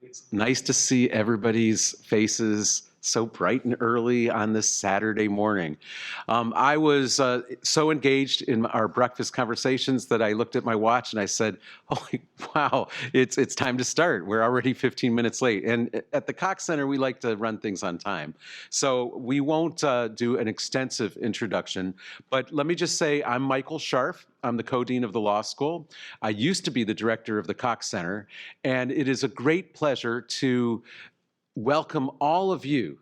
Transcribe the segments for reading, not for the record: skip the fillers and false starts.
It's nice to see everybody's faces so bright and early on this Saturday morning. I was so engaged in our breakfast conversations that I looked at my watch and I said, "Holy wow, it's time to start. We're already 15 minutes late." And at the Cox Center, we like to run things on time, so we won't do an extensive introduction. But let me just say, I'm Michael Scharf. I'm the co-dean of the law school. I used to be the director of the Cox Center, and it is a great pleasure to welcome all of you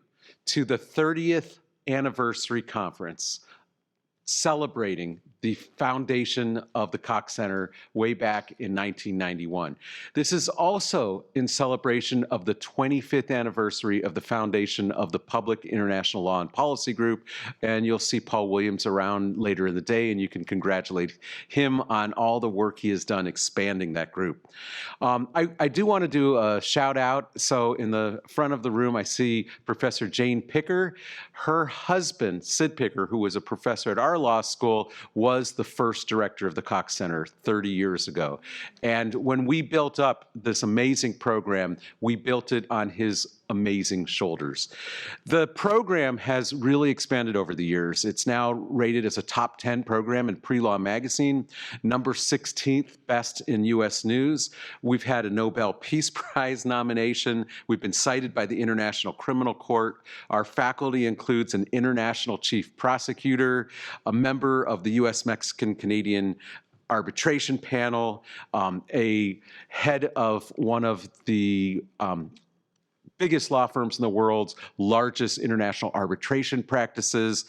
to the 30th anniversary conference celebrating the foundation of the Cox Center way back in 1991. This is also in celebration of the 25th anniversary of the foundation of the Public International Law and Policy Group, and you'll see Paul Williams around later in the day, and you can congratulate him on all the work he has done expanding that group. I do want to do a shout out. So in the front of the room, I see Professor Jane Picker. Her husband, Sid Picker, who was a professor at our law school, was the first director of the Cox Center 30 years ago. And when we built up this amazing program, we built it on his amazing shoulders. The program has really expanded over the years. It's now rated as a top 10 program in Pre-Law Magazine, number 16th best in US News. We've had a Nobel Peace Prize nomination. We've been cited by the International Criminal Court. Our faculty includes an international chief prosecutor, a member of the US-Mexican-Canadian arbitration panel, a head of one of the biggest law firms in the world's largest international arbitration practices.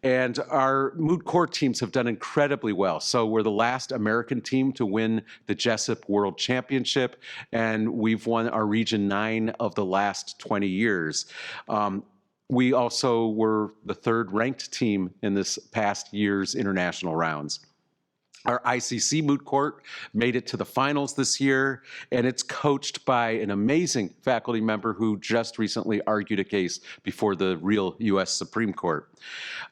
And our moot court teams have done incredibly well. So we're the last American team to win the Jessup World Championship, and we've won our Region 9 of the last 20 years. We also were the third ranked team in this past year's international rounds. Our ICC moot court made it to the finals this year, and it's coached by an amazing faculty member who just recently argued a case before the real US Supreme Court.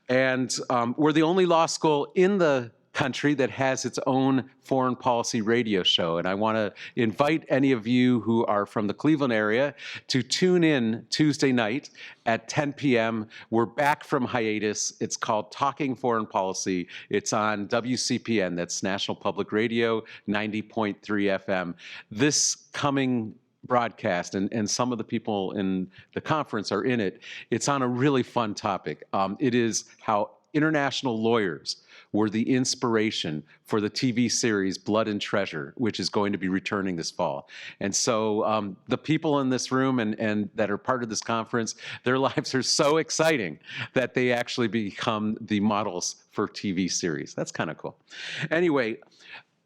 And we're the only law school in the country that has its own foreign policy radio show. And I want to invite any of you who are from the Cleveland area to tune in Tuesday night at 10 p.m. We're back from hiatus. It's called Talking Foreign Policy. It's on WCPN, that's National Public Radio, 90.3 FM. This coming broadcast, and some of the people in the conference are in it, it's on a really fun topic. It is how international lawyers were the inspiration for the TV series Blood and Treasure, which is going to be returning this fall. And so the people in this room and that are part of this conference, their lives are so exciting that they actually become the models for TV series. That's kind of cool. Anyway,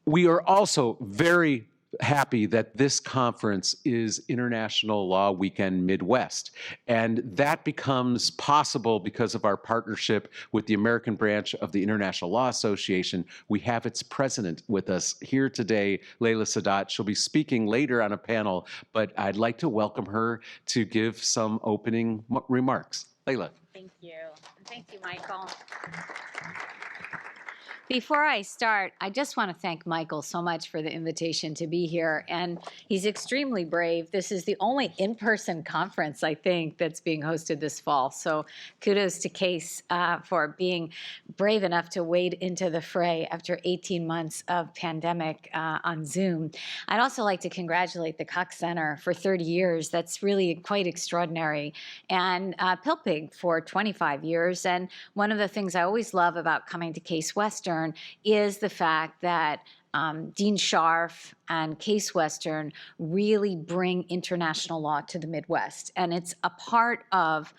we are also very happy that this conference is International Law Weekend Midwest. And that becomes possible because of our partnership with the American branch of the International Law Association. We have its president with us here today, Leila Sadat. She'll be speaking later on a panel, but I'd like to welcome her to give some opening remarks. Leila. Thank you. Thank you, Michael. Before I start, I just want to thank Michael so much for the invitation to be here, and he's extremely brave. This is the only in-person conference, I think, that's being hosted this fall, so kudos to Case for being brave enough to wade into the fray after 18 months of pandemic on Zoom. I'd also like to congratulate the Cox Center for 30 years. That's really quite extraordinary, and Pilpig for 25 years, and one of the things I always love about coming to Case Western is the fact that Dean Scharf and Case Western really bring international law to the Midwest. And it's a part of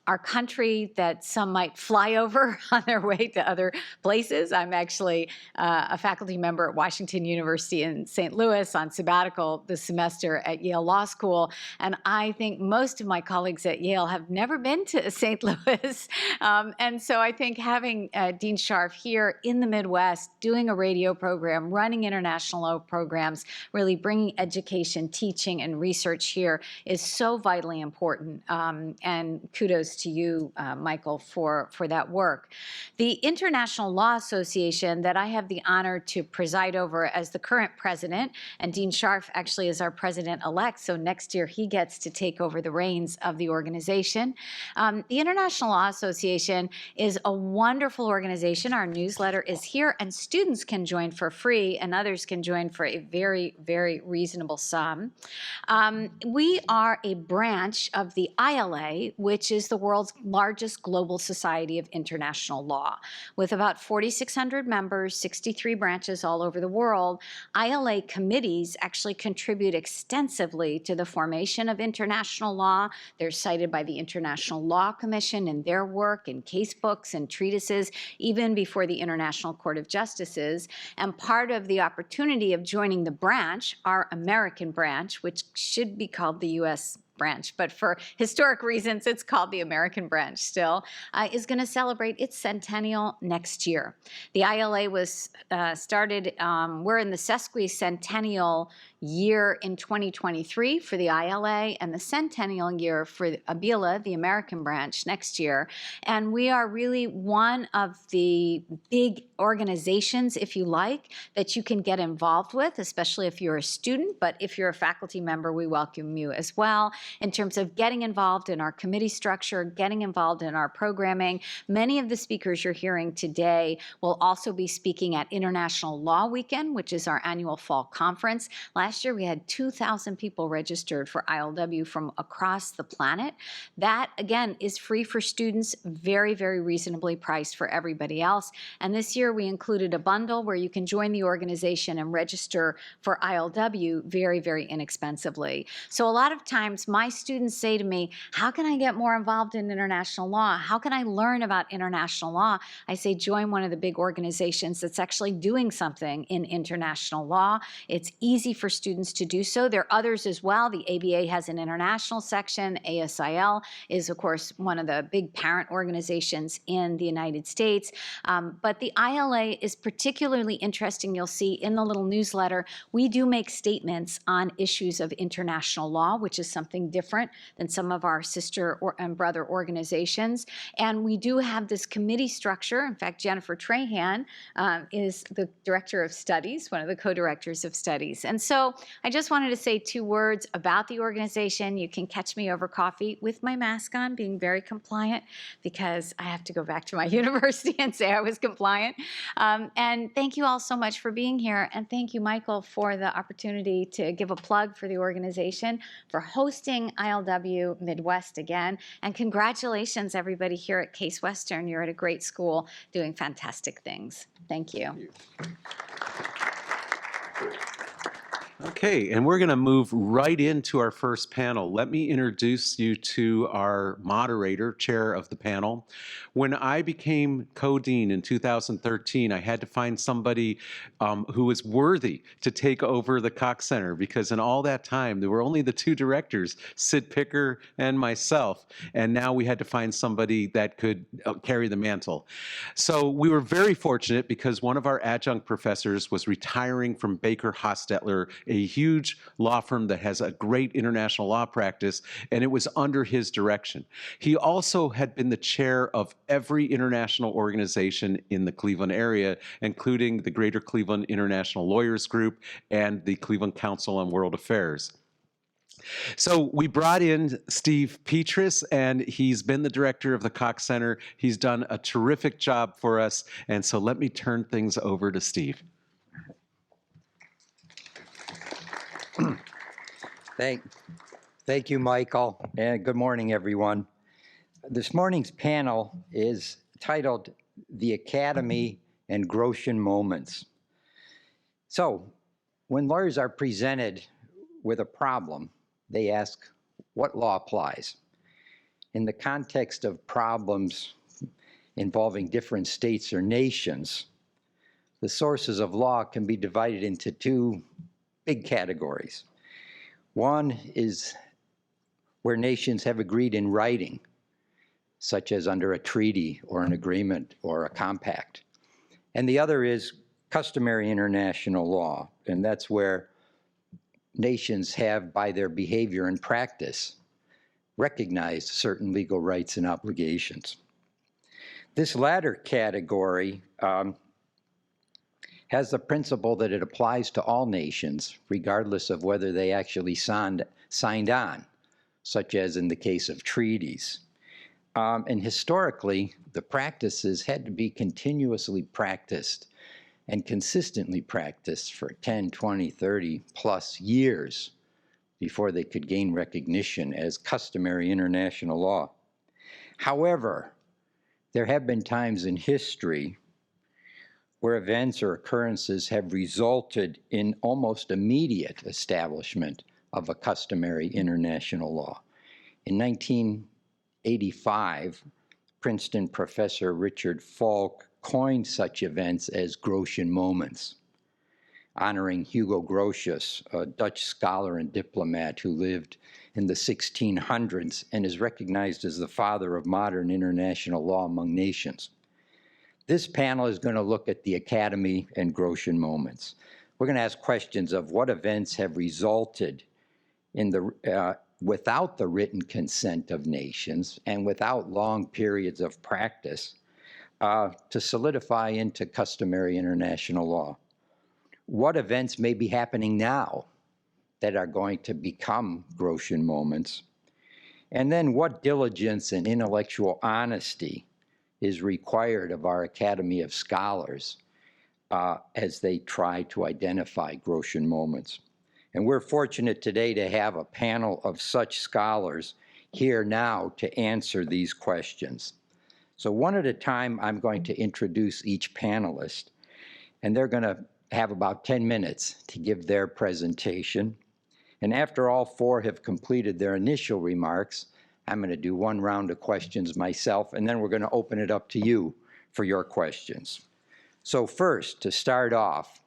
our country that some might fly over on their way to other places. I'm actually a faculty member at Washington University in St. Louis on sabbatical this semester at Yale Law School. And I think most of my colleagues at Yale have never been to St. Louis. And so I think having Dean Scharf here in the Midwest doing a radio radio program, running international law programs, really bringing education, teaching, and research here is so vitally important. And kudos to you, Michael, for that work. The International Law Association that I have the honor to preside over as the current president, and Dean Scharf actually is our president-elect, so next year he gets to take over the reins of the organization. The International Law Association is a wonderful organization. Our newsletter is here, and students can join for free, and others can join for a very, very reasonable sum. We are a branch of the ILA, which is the world's largest global society of international law. With about 4,600 members, 63 branches all over the world, ILA committees actually contribute extensively to the formation of international law. They're cited by the International Law Commission in their work, in case books and treatises, even before the International Court of Justices. And part of the opportunity of joining the branch, our American branch, which should be called the U.S. branch, but for historic reasons, it's called the American branch still, is going to celebrate its centennial next year. The ILA was started, we're in the sesquicentennial year in 2023 for the ILA and the centennial year for ABILA, the American branch, next year. And we are really one of the big organizations, if you like, that you can get involved with, especially if you're a student, but if you're a faculty member, we welcome you as well, in terms of getting involved in our committee structure, getting involved in our programming. Many of the speakers you're hearing today will also be speaking at International Law Weekend, which is our annual fall conference. Last year, we had 2,000 people registered for ILW from across the planet. That, again, is free for students, very, very reasonably priced for everybody else. And this year, we included a bundle where you can join the organization and register for ILW very, very inexpensively. So a lot of times, my students say to me, how can I get more involved in international law? How can I learn about international law? I say, join one of the big organizations that's actually doing something in international law. It's easy for students to do so. There are others as well. The ABA has an international section. ASIL is, of course, one of the big parent organizations in the United States. But the ILA is particularly interesting. You'll see in the little newsletter, we do make statements on issues of international law, which is something different than some of our sister and brother organizations. And we do have this committee structure. In fact, Jennifer Trahan is the director of studies, one of the co-directors of studies. And so I just wanted to say 2 words about the organization. You can catch me over coffee with my mask on, being very compliant, because I have to go back to my university and say I was compliant. And thank you all so much for being here. And thank you, Michael, for the opportunity to give a plug for the organization, for hosting ILW Midwest again. And congratulations, everybody here at Case Western. You're at a great school doing fantastic things. Thank you. Okay, and we're going to move right into our first panel. Let me introduce you to our moderator, chair of the panel. When I became co-dean in 2013, I had to find somebody who was worthy to take over the Cox Center, because in all that time, there were only the 2 directors, Sid Picker and myself, and now we had to find somebody that could carry the mantle. So we were very fortunate because one of our adjunct professors was retiring from Baker Hostetler, a huge law firm that has a great international law practice, and it was under his direction. He also had been the chair of every international organization in the Cleveland area, including the Greater Cleveland International Lawyers Group and the Cleveland Council on World Affairs. So we brought in Steve Petras, and he's been the director of the Cox Center. He's done a terrific job for us, and so let me turn things over to Steve. Thank you, Michael, and good morning, everyone. This morning's panel is titled The Academy and Grotian Moments. So, when lawyers are presented with a problem, they ask, what law applies? In the context of problems involving different states or nations, the sources of law can be divided into 2 big categories. One is where nations have agreed in writing, such as under a treaty or an agreement or a compact. And the other is customary international law, and that's where nations have, by their behavior and practice, recognized certain legal rights and obligations. This latter category has the principle that it applies to all nations, regardless of whether they actually signed on, such as in the case of treaties. And historically, the practices had to be continuously practiced and consistently practiced for 10, 20, 30 plus years before they could gain recognition as customary international law. However, there have been times in history where events or occurrences have resulted in almost immediate establishment of a customary international law. In 1985, Princeton professor Richard Falk coined such events as Grotian moments, honoring Hugo Groces, a Dutch scholar and diplomat who lived in the 1600s and is recognized as the father of modern international law among nations. This panel is going to look at the Academy and Grotian moments. We're going to ask questions of what events have resulted in the without the written consent of nations and without long periods of practice to solidify into customary international law. What events may be happening now that are going to become Grotian moments? And then what diligence and intellectual honesty is required of our Academy of Scholars as they try to identify Grotian moments. And we're fortunate today to have a panel of such scholars here now to answer these questions. So one at a time, I'm going to introduce each panelist, and they're going to have about 10 minutes to give their presentation. And after all four have completed their initial remarks, I'm going to do one round of questions myself, and then we're going to open it up to you for your questions. So first, to start off,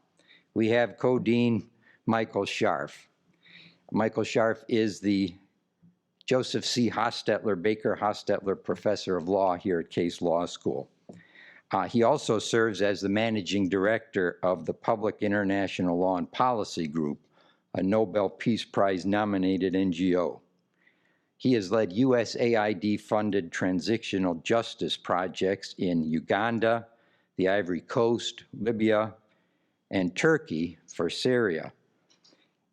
we have Co-Dean Michael Scharf. Michael Scharf is the Joseph C. Hostetler, Baker Hostetler Professor of Law here at Case Law School. He also serves as the Managing Director of the Public International Law and Policy Group, a Nobel Peace Prize nominated NGO. He has led USAID-funded transitional justice projects in Uganda, the Ivory Coast, Libya, and Turkey for Syria,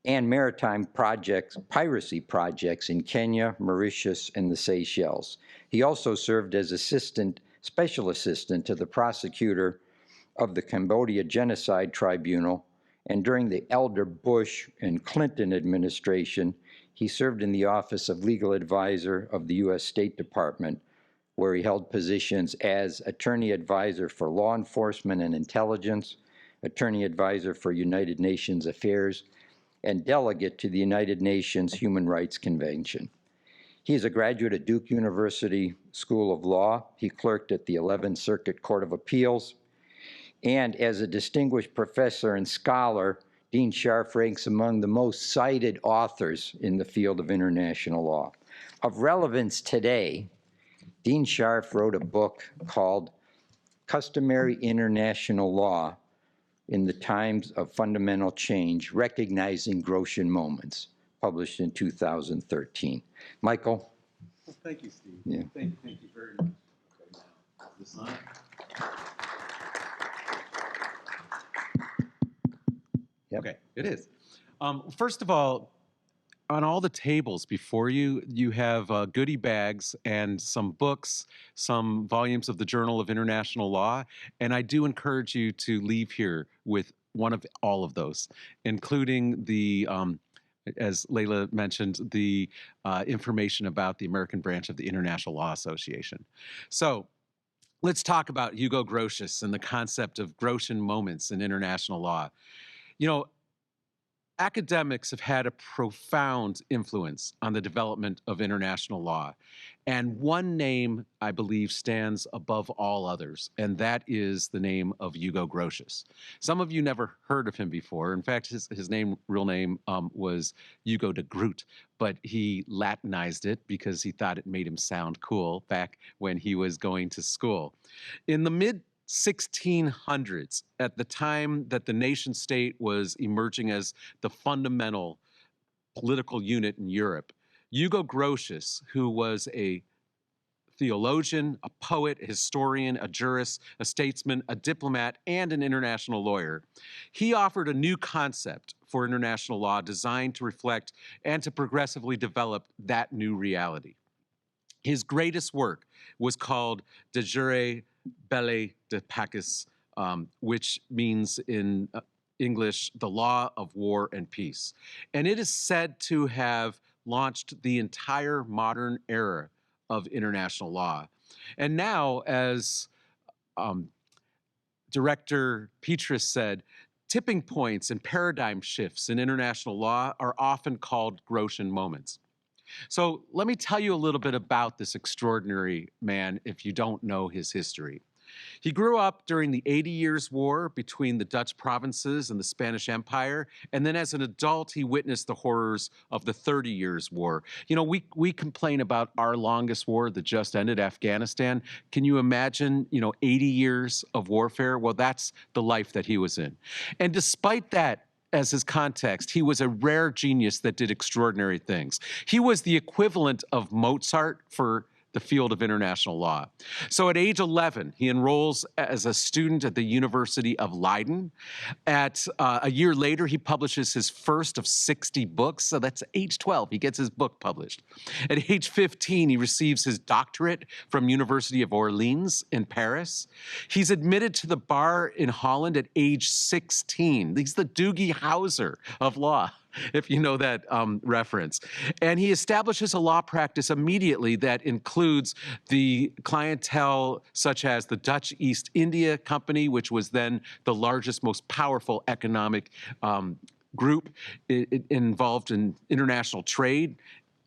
and maritime projects, piracy projects in Kenya, Mauritius, and the Seychelles. He also served as special assistant to the prosecutor of the Cambodia Genocide Tribunal, and during the Elder Bush and Clinton administration, he served in the Office of Legal Advisor of the U.S. State Department, where he held positions as Attorney Advisor for Law Enforcement and Intelligence, Attorney Advisor for United Nations Affairs, and Delegate to the United Nations Human Rights Convention. He is a graduate at Duke University School of Law. He clerked at the 11th Circuit Court of Appeals. And as a distinguished professor and scholar, Dean Scharf ranks among the most cited authors in the field of international law. Of relevance today, Dean Scharf wrote a book called Customary International Law in the Times of Fundamental Change, Recognizing Grotian Moments, published in 2013. Michael? Well, thank you, Steve. Yeah. Thank you very much. Okay, now, is this on? Yep. Okay, it is. First of all, on all the tables before you, you have goodie bags and some books, some volumes of the Journal of International Law, and I do encourage you to leave here with one of all of those, including the, as Layla mentioned, the information about the American branch of the International Law Association. So let's talk about Hugo Groces and the concept of Grotian moments in international law. You know, academics have had a profound influence on the development of international law. And one name, I believe, stands above all others, and that is the name of Hugo Groces. Some of you never heard of him before. In fact, his real name was Hugo de Groot, but he Latinized it because he thought it made him sound cool back when he was going to school. In the 1600s, at the time that the nation state was emerging as the fundamental political unit in Europe, Hugo Groces, who was a theologian, a poet, a historian, a jurist, a statesman, a diplomat, and an international lawyer, he offered a new concept for international law designed to reflect and to progressively develop that new reality. His greatest work was called De Jure Belli de Pacis, which means in English, the law of war and peace. And it is said to have launched the entire modern era of international law. And now, as Director Petras said, tipping points and paradigm shifts in international law are often called Grotian moments. So let me tell you a little bit about this extraordinary man if you don't know his history. He grew up during the 80 Years' War between the Dutch provinces and the Spanish Empire, and then as an adult, he witnessed the horrors of the 30 Years' War. You know, we complain about our longest war that just ended, Afghanistan. Can you imagine, 80 years of warfare? Well, that's the life that he was in. And despite that, as his context, he was a rare genius that did extraordinary things. He was the equivalent of Mozart for the field of international law. So at age 11, he enrolls as a student at the University of Leiden. At a year later, he publishes his first of 60 books. So that's age 12, he gets his book published. At age 15, he receives his doctorate from University of Orleans in Paris. He's admitted to the bar in Holland at age 16. He's the Doogie Howser of law, if you know that reference. And he establishes a law practice immediately that includes the clientele such as the Dutch East India Company, which was then the largest, most powerful economic group involved in international trade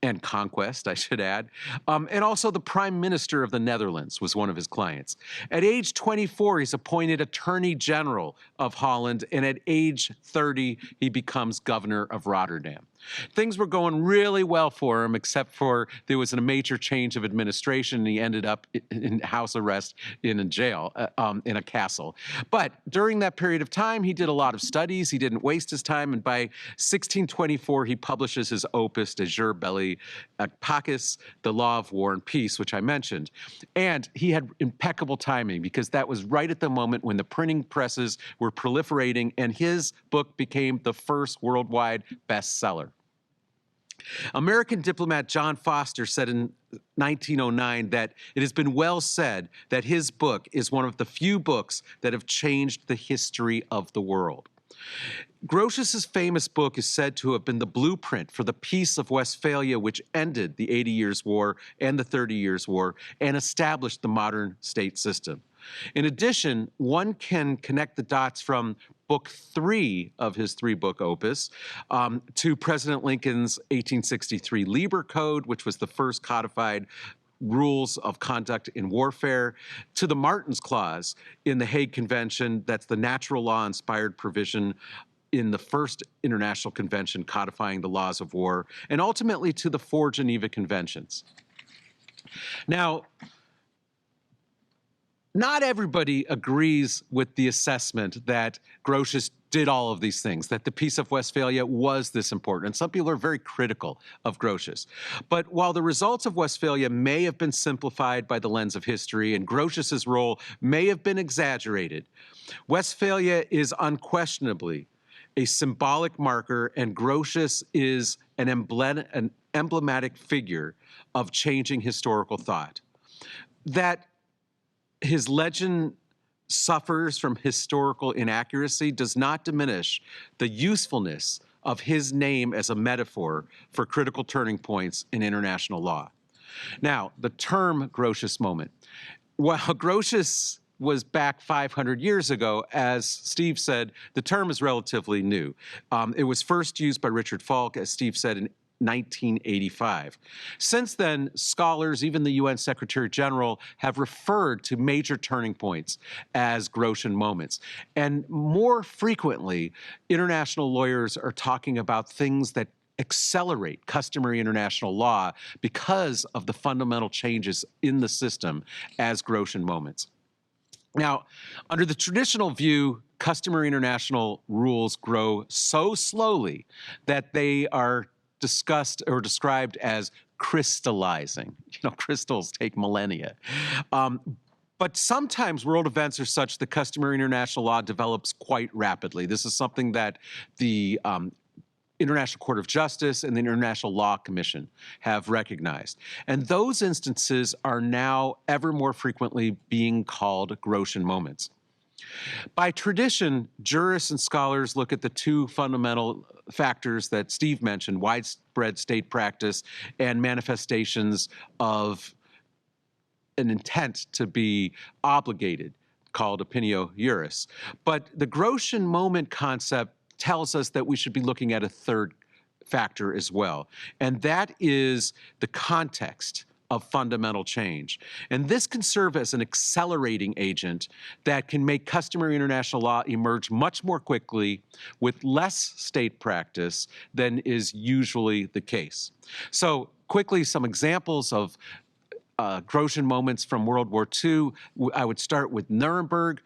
and conquest, I should add. And also the Prime Minister of the Netherlands was one of his clients. At age 24, he's appointed Attorney General of Holland, and at age 30, he becomes governor of Rotterdam. Things were going really well for him, except for there was a major change of administration, and he ended up in house arrest in a jail, in a castle. But during that period of time, he did a lot of studies. He didn't waste his time, and by 1624, he publishes his opus, De Jure Belli Pacis, The Law of War and Peace, which I mentioned. And he had impeccable timing, because that was right at the moment when the printing presses were proliferating, and his book became the first worldwide bestseller. American diplomat John Foster said in 1909 that it has been well said that his book is one of the few books that have changed the history of the world. Grotius's famous book is said to have been the blueprint for the Peace of Westphalia, which ended the 80 Years' War and the 30 Years' War and established the modern state system. In addition, one can connect the dots from Book 3 of his three-book opus to President Lincoln's 1863 Lieber Code, which was the first codified rules of conduct in warfare, to the Martins Clause in the Hague Convention, that's the natural law-inspired provision in the first International Convention codifying the laws of war, and ultimately to the 4 Geneva Conventions. Now, not everybody agrees with the assessment that Grotius did all of these things, that the Peace of Westphalia was this important. And some people are very critical of Grotius. But while the results of Westphalia may have been simplified by the lens of history and Grotius's role may have been exaggerated, Westphalia is unquestionably a symbolic marker, and Grotius is an emblematic figure of changing historical thought. That his legend suffers from historical inaccuracy does not diminish the usefulness of his name as a metaphor for critical turning points in international law. Now, the term Grotius moment. While Grotius was back 500 years ago, as Steve said, the term is relatively new. It was first used by Richard Falk, as Steve said, in 1985. Since then, scholars, even the UN Secretary General, have referred to major turning points as Grotian moments. And more frequently, international lawyers are talking about things that accelerate customary international law because of the fundamental changes in the system as Grotian moments. Now, under the traditional view, customary international rules grow so slowly that they are discussed or described as crystallizing. You know, crystals take millennia. But sometimes world events are such that customary international law develops quite rapidly. This is something that the International Court of Justice and the International Law Commission have recognized. And those instances are now ever more frequently being called Grotian moments. By tradition, jurists and scholars look at the two fundamental factors that Steve mentioned, widespread state practice and manifestations of an intent to be obligated, called opinio juris. But the Grotian moment concept tells us that we should be looking at a third factor as well, and that is the context of fundamental change. And this can serve as an accelerating agent that can make customary international law emerge much more quickly with less state practice than is usually the case. So quickly, some examples of Grotian moments from World War II. I would start with Nuremberg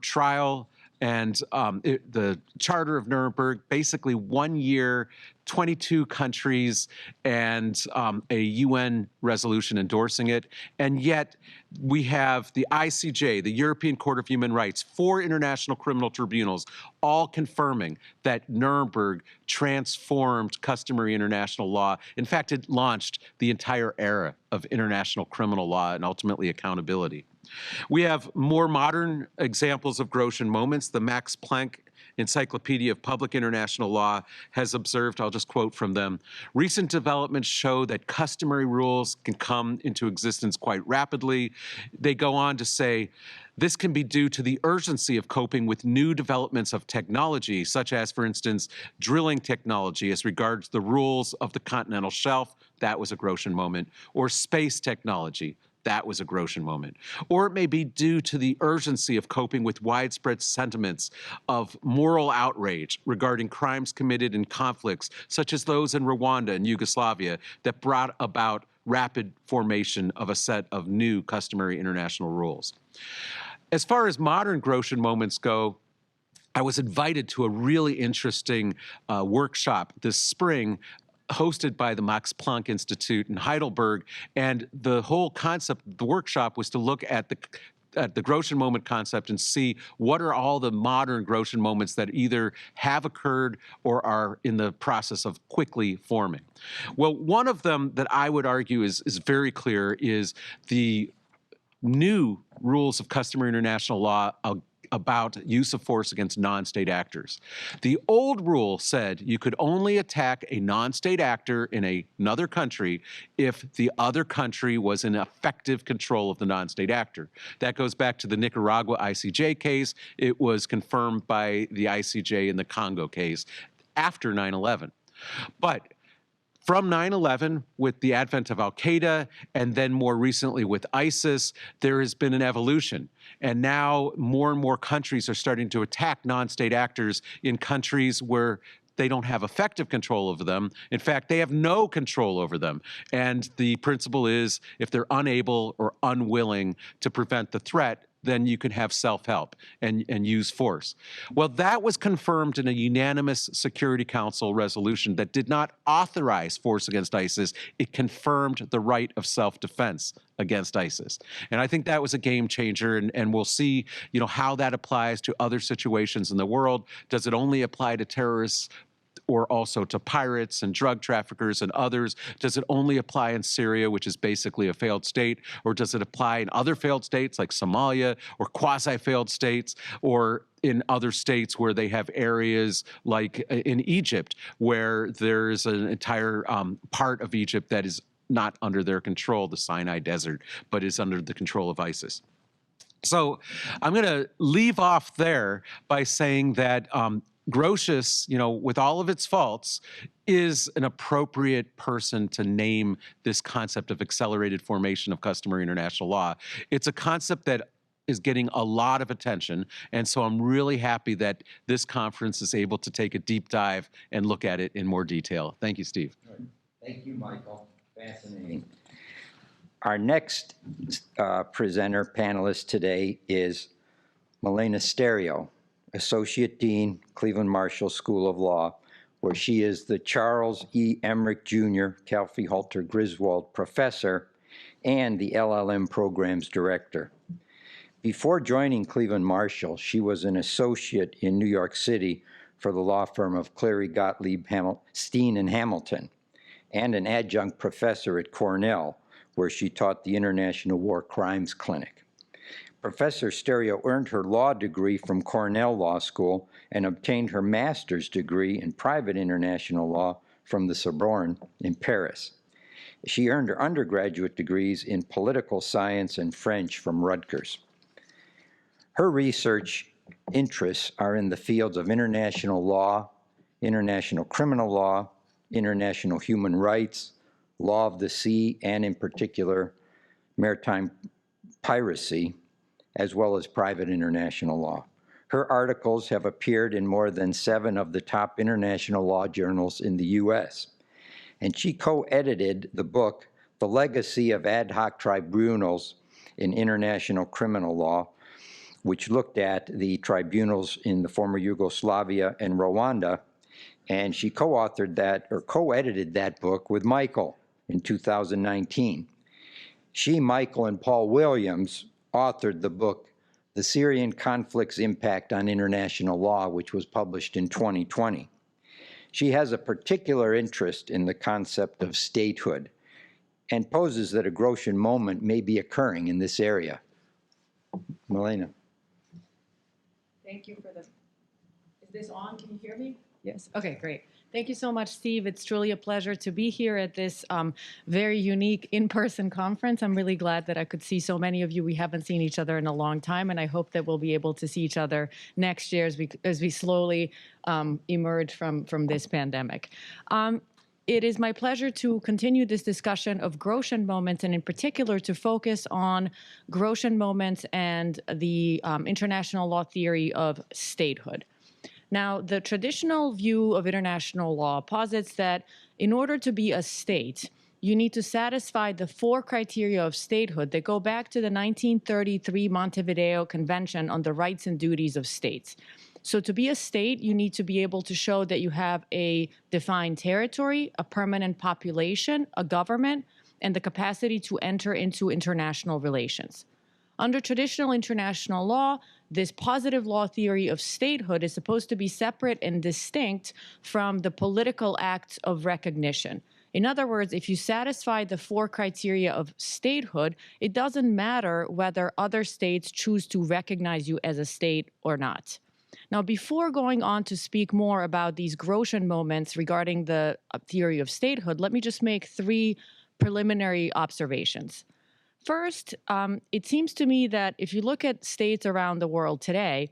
trial, and the Charter of Nuremberg, basically 1 year, 22 countries, and a UN resolution endorsing it. And yet we have the ICJ, the European Court of Human Rights, 4 international criminal tribunals, all confirming that Nuremberg transformed customary international law. In fact, it launched the entire era of international criminal law and ultimately accountability. We have more modern examples of Grotian moments. The Max Planck Encyclopedia of Public International Law has observed, I'll just quote from them, recent developments show that customary rules can come into existence quite rapidly. They go on to say, this can be due to the urgency of coping with new developments of technology, such as, for instance, drilling technology as regards the rules of the continental shelf. That was a Grotian moment. Or space technology. That was a Grotian moment. Or it may be due to the urgency of coping with widespread sentiments of moral outrage regarding crimes committed in conflicts, such as those in Rwanda and Yugoslavia, that brought about rapid formation of a set of new customary international rules. As far as modern Grotian moments go, I was invited to a really interesting workshop this spring hosted by the Max Planck Institute in Heidelberg, and the whole concept of the workshop was to look at the Grotian moment concept and see what are all the modern Grotian moments that either have occurred or are in the process of quickly forming. Well, one of them that I would argue is very clear is the new rules of customary international law about use of force against non-state actors. The old rule said you could only attack a non-state actor in another country if the other country was in effective control of the non-state actor. That goes back to the Nicaragua ICJ case. It was confirmed by the ICJ in the Congo case after 9/11. But from 9/11, with the advent of al-Qaeda, and then more recently with ISIS, there has been an evolution. And now more and more countries are starting to attack non-state actors in countries where they don't have effective control over them. In fact, they have no control over them. And the principle is, if they're unable or unwilling to prevent the threat, then you can have self-help and use force. Well, that was confirmed in a unanimous Security Council resolution that did not authorize force against ISIS. It confirmed the right of self-defense against ISIS. And I think that was a game changer, and we'll see, how that applies to other situations in the world. Does it only apply to terrorists or also to pirates and drug traffickers and others? Does it only apply in Syria, which is basically a failed state? Or does it apply in other failed states like Somalia, or quasi-failed states, or in other states where they have areas like in Egypt, where there's an entire part of Egypt that is not under their control, the Sinai Desert, but is under the control of ISIS? So I'm going to leave off there by saying that Grotius, with all of its faults, is an appropriate person to name this concept of accelerated formation of customary international law. It's a concept that is getting a lot of attention, and so I'm really happy that this conference is able to take a deep dive and look at it in more detail. Thank you, Steve. Thank you, Michael. Fascinating. Our next presenter panelist today is Milena Sterio, Associate Dean, Cleveland Marshall School of Law, where she is the Charles E. Emmerich Jr. Calfee Halter Griswold Professor and the LLM Programs Director. Before joining Cleveland Marshall, she was an associate in New York City for the law firm of Cleary, Gottlieb, Steen, and Hamilton, and an adjunct professor at Cornell, where she taught the International War Crimes Clinic. Professor Sterio earned her law degree from Cornell Law School and obtained her master's degree in private international law from the Sorbonne in Paris. She earned her undergraduate degrees in political science and French from Rutgers. Her research interests are in the fields of international law, international criminal law, international human rights, law of the sea, and in particular, maritime piracy, as well as private international law. Her articles have appeared in more than 7 of the top international law journals in the US. And she co-edited the book, The Legacy of Ad Hoc Tribunals in International Criminal Law, which looked at the tribunals in the former Yugoslavia and Rwanda. And she co-authored that, or co-edited that book with Michael in 2019. She, Michael, and Paul Williams authored the book, The Syrian Conflict's Impact on International Law, which was published in 2020. She has a particular interest in the concept of statehood and poses that a Grotian moment may be occurring in this area. Milena. Thank you for this. Is this on? Can you hear me? Yes. Okay, great. Thank you so much, Steve. It's truly a pleasure to be here at this very unique in-person conference. I'm really glad that I could see so many of you. We haven't seen each other in a long time, and I hope that we'll be able to see each other next year as we slowly emerge from this pandemic. It is my pleasure to continue this discussion of Grotian moments, and in particular to focus on Grotian moments and the international law theory of statehood. Now, the traditional view of international law posits that in order to be a state, you need to satisfy the 4 criteria of statehood that go back to the 1933 Montevideo Convention on the Rights and Duties of States. So to be a state, you need to be able to show that you have a defined territory, a permanent population, a government, and the capacity to enter into international relations. Under traditional international law, this positive law theory of statehood is supposed to be separate and distinct from the political acts of recognition. In other words, if you satisfy the 4 criteria of statehood, it doesn't matter whether other states choose to recognize you as a state or not. Now, before going on to speak more about these Grotian moments regarding the theory of statehood, let me just make 3 preliminary observations. First, it seems to me that if you look at states around the world today,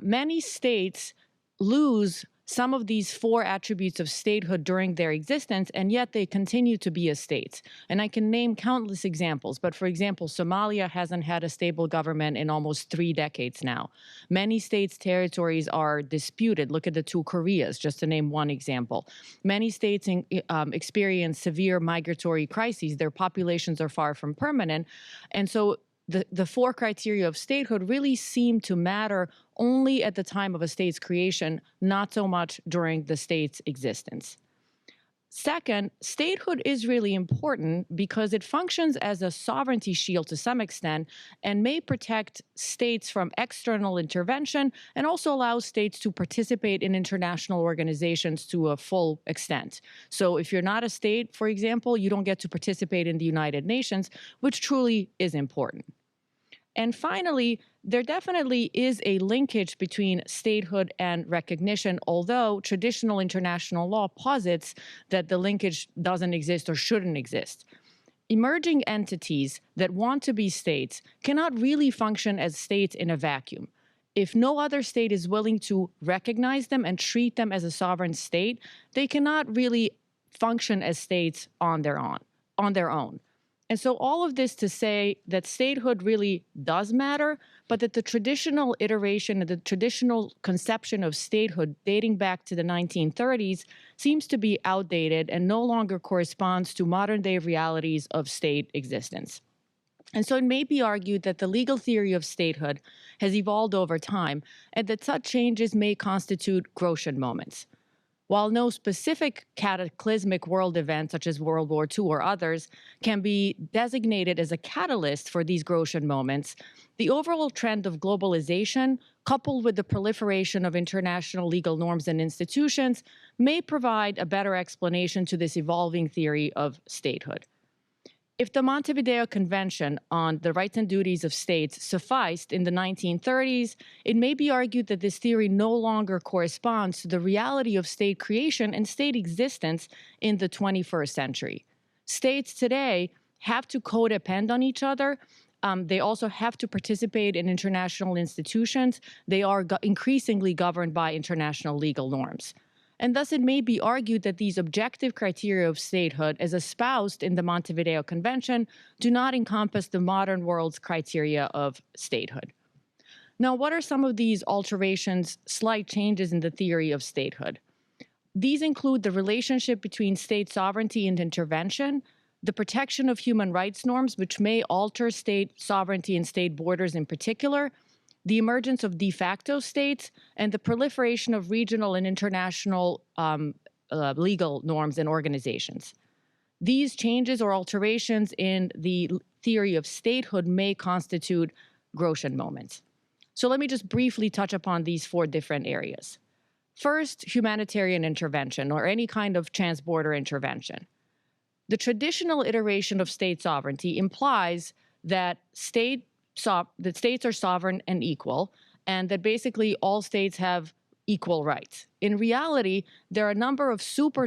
many states lose some of these 4 attributes of statehood during their existence, and yet they continue to be a state. And I can name countless examples, but for example, Somalia hasn't had a stable government in almost 3 decades now. Many states' territories are disputed. Look at the 2 Koreas, just to name one example. Many states experience severe migratory crises. Their populations are far from permanent, and so the 4 criteria of statehood really seem to matter only at the time of a state's creation, not so much during the state's existence. Second, statehood is really important because it functions as a sovereignty shield to some extent and may protect states from external intervention and also allows states to participate in international organizations to a full extent. So if you're not a state, for example, you don't get to participate in the United Nations, which truly is important. And finally, there definitely is a linkage between statehood and recognition, although traditional international law posits that the linkage doesn't exist or shouldn't exist. Emerging entities that want to be states cannot really function as states in a vacuum. If no other state is willing to recognize them and treat them as a sovereign state, they cannot really function as states on their own. And so all of this to say that statehood really does matter, but that the traditional iteration and the traditional conception of statehood dating back to the 1930s seems to be outdated and no longer corresponds to modern day realities of state existence. And so it may be argued that the legal theory of statehood has evolved over time and that such changes may constitute Grotian moments. While no specific cataclysmic world event, such as World War II or others, can be designated as a catalyst for these Grotian moments, the overall trend of globalization, coupled with the proliferation of international legal norms and institutions, may provide a better explanation to this evolving theory of statehood. If the Montevideo Convention on the Rights and Duties of States sufficed in the 1930s, it may be argued that this theory no longer corresponds to the reality of state creation and state existence in the 21st century. States today have to codepend on each other. They also have to participate in international institutions. They are increasingly governed by international legal norms. And thus it may be argued that these objective criteria of statehood, as espoused in the Montevideo Convention, do not encompass the modern world's criteria of statehood. Now, what are some of these alterations, slight changes in the theory of statehood? These include the relationship between state sovereignty and intervention, the protection of human rights norms, which may alter state sovereignty and state borders in particular, the emergence of de facto states, and the proliferation of regional and international legal norms and organizations. These changes or alterations in the theory of statehood may constitute Grotian moments. So let me just briefly touch upon these four different areas. First, humanitarian intervention, or any kind of transborder intervention. The traditional iteration of state sovereignty implies that states are sovereign and equal, and that basically all states have equal rights. In reality, there are a number of super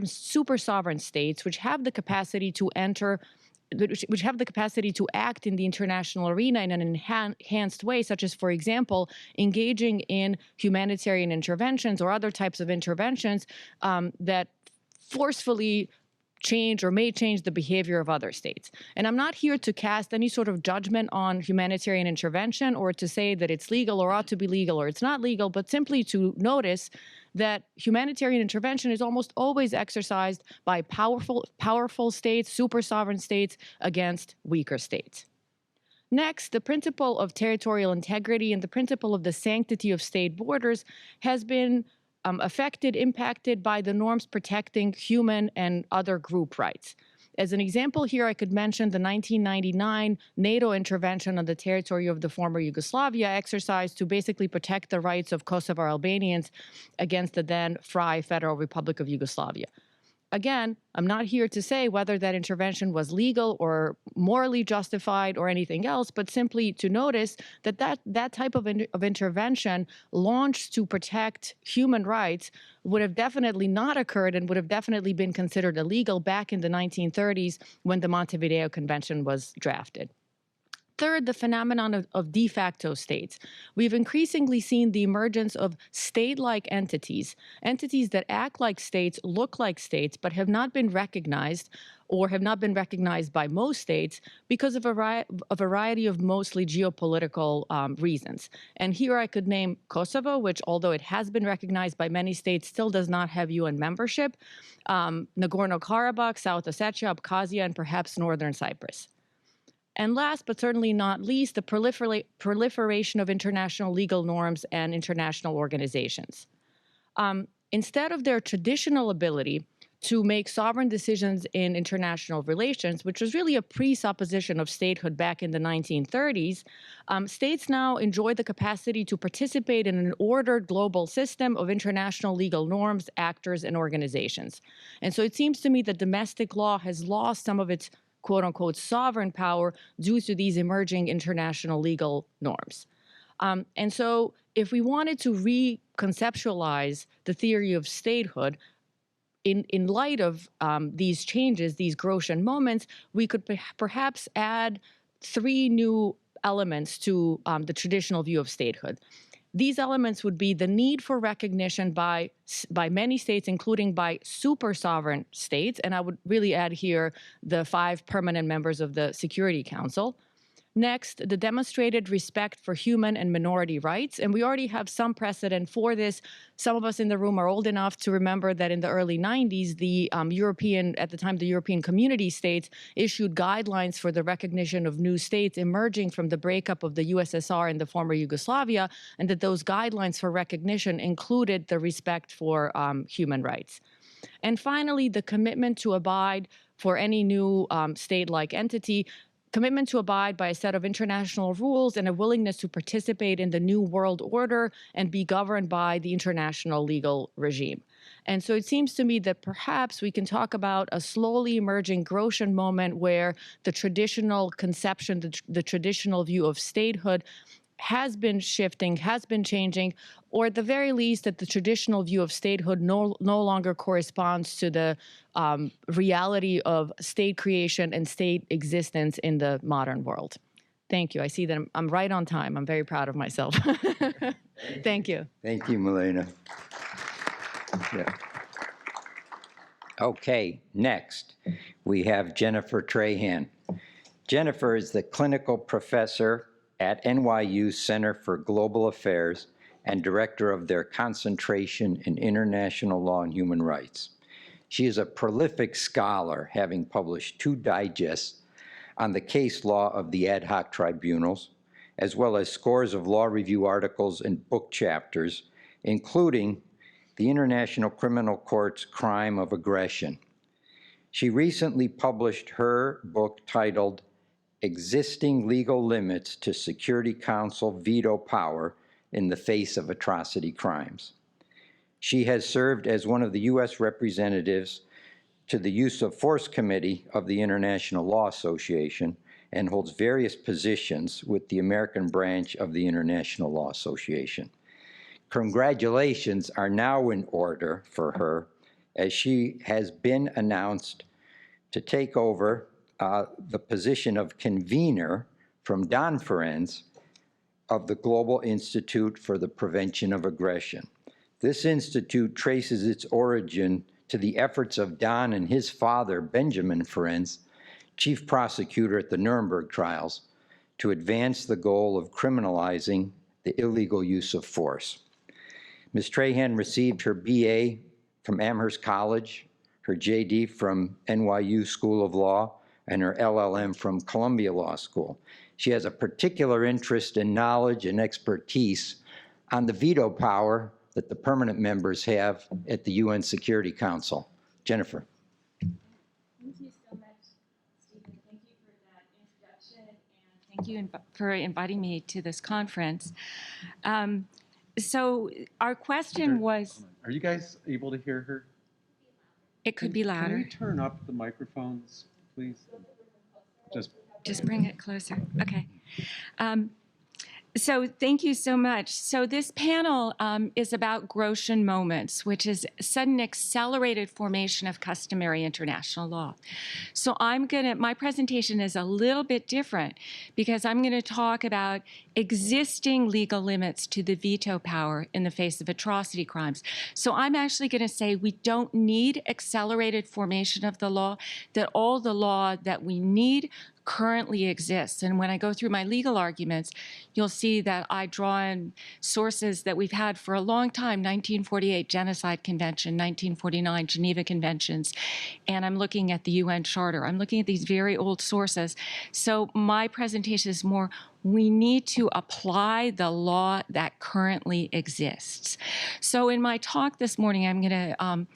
sovereign states which have the capacity to which have the capacity to act in the international arena in an enhanced way, such as, for example, engaging in humanitarian interventions or other types of interventions that forcefully change or may change the behavior of other states. And I'm not here to cast any sort of judgment on humanitarian intervention or to say that it's legal or ought to be legal or it's not legal, but simply to notice that humanitarian intervention is almost always exercised by powerful states, super sovereign states, against weaker states. Next, the principle of territorial integrity and the principle of the sanctity of state borders has been impacted by the norms protecting human and other group rights. As an example here, I could mention the 1999 NATO intervention on the territory of the former Yugoslavia, exercised to basically protect the rights of Kosovar Albanians against the then Free Federal Republic of Yugoslavia. Again, I'm not here to say whether that intervention was legal or morally justified or anything else, but simply to notice that that type of intervention launched to protect human rights would have definitely not occurred and would have definitely been considered illegal back in the 1930s when the Montevideo Convention was drafted. Third, the phenomenon of de facto states. We've increasingly seen the emergence of state-like entities that act like states, look like states, but have not been recognized or have not been recognized by most states because of a variety of mostly geopolitical reasons. And here I could name Kosovo, which, although it has been recognized by many states, still does not have UN membership, Nagorno-Karabakh, South Ossetia, Abkhazia, and perhaps Northern Cyprus. And last but certainly not least, the proliferation of international legal norms and international organizations. Instead of their traditional ability to make sovereign decisions in international relations, which was really a presupposition of statehood back in the 1930s, states now enjoy the capacity to participate in an ordered global system of international legal norms, actors, and organizations. And so it seems to me that domestic law has lost some of its quote-unquote sovereign power due to these emerging international legal norms. And so if we wanted to reconceptualize the theory of statehood in light of these changes, these Grotian moments, we could perhaps add three new elements to the traditional view of statehood. These elements would be the need for recognition by many states, including by super sovereign states, and I would really add here the 5 permanent members of the Security Council. Next, the demonstrated respect for human and minority rights, and we already have some precedent for this. Some of us in the room are old enough to remember that in the early 90s, the European Community States issued guidelines for the recognition of new states emerging from the breakup of the USSR and the former Yugoslavia, and that those guidelines for recognition included the respect for human rights. And finally, the commitment to abide for any new state-like entity, commitment to abide by a set of international rules and a willingness to participate in the new world order and be governed by the international legal regime. And so it seems to me that perhaps we can talk about a slowly emerging Grotian moment where the traditional conception, the traditional view of statehood has been shifting, has been changing, or at the very least that the traditional view of statehood no longer corresponds to the reality of state creation and state existence in the modern world. Thank you. I see that I'm right on time. I'm very proud of myself. Thank you. Thank you, Milena. Yeah. Okay, next we have Jennifer Trahan. Jennifer is the clinical professor at NYU Center for Global Affairs and director of their concentration in international law and human rights. She is a prolific scholar, having published 2 digests on the case law of the ad hoc tribunals, as well as scores of law review articles and book chapters, including the International Criminal Court's Crime of Aggression. She recently published her book titled Existing Legal Limits to Security Council Veto Power in the Face of Atrocity Crimes. She has served as one of the U.S. representatives to the Use of Force Committee of the International Law Association and holds various positions with the American branch of the International Law Association. Congratulations are now in order for her, as she has been announced to take over the position of convener from Don Ferenc of the Global Institute for the Prevention of Aggression. This institute traces its origin to the efforts of Don and his father, Benjamin Ferenc, chief prosecutor at the Nuremberg trials, to advance the goal of criminalizing the illegal use of force. Ms. Trahan received her BA from Amherst College, her JD from NYU School of Law, and her LLM from Columbia Law School. She has a particular interest and knowledge and expertise on the veto power that the permanent members have at the UN Security Council. Jennifer. Thank you so much, Stephen. Thank you for that introduction, and thank you for inviting me to this conference. So our question was... Are you guys able to hear her? It could be louder. Can we turn up the microphones, please? Just bring it closer. Okay. So thank you so much. So this panel is about Grotian moments, which is sudden accelerated formation of customary international law. So my presentation is a little bit different because I'm going to talk about existing legal limits to the veto power in the face of atrocity crimes. So I'm actually going to say we don't need accelerated formation of the law, that all the law that we need currently exists. And when I go through my legal arguments, you'll see that I draw on sources that we've had for a long time, 1948 Genocide Convention, 1949 Geneva Conventions, and I'm looking at the UN Charter. I'm looking at these very old sources. So my presentation is more, we need to apply the law that currently exists. So in my talk this morning, I'm going to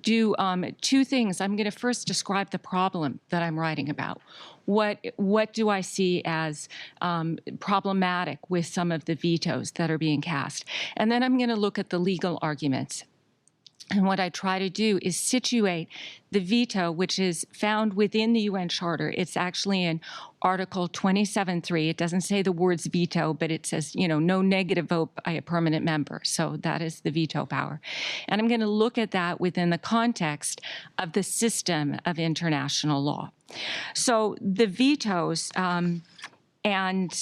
do 2 things. I'm going to first describe the problem that I'm writing about. What do I see as problematic with some of the vetoes that are being cast? And then I'm going to look at the legal arguments. And what I try to do is situate the veto, which is found within the UN Charter. It's actually in Article 27.3. It doesn't say the words veto, but it says, no negative vote by a permanent member. So that is the veto power. And I'm going to look at that within the context of the system of international law. So the vetoes, and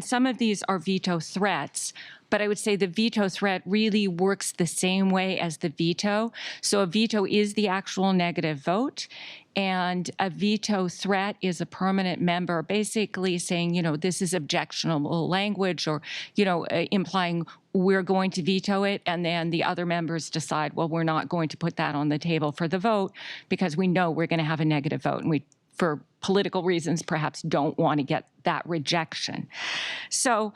some of these are veto threats. But I would say the veto threat really works the same way as the veto. So a veto is the actual negative vote, and a veto threat is a permanent member basically saying, you know, this is objectionable language, or, you know, implying we're going to veto it, and then the other members decide, well, we're not going to put that on the table for the vote because we know we're going to have a negative vote, and we, for political reasons, perhaps don't want to get that rejection. So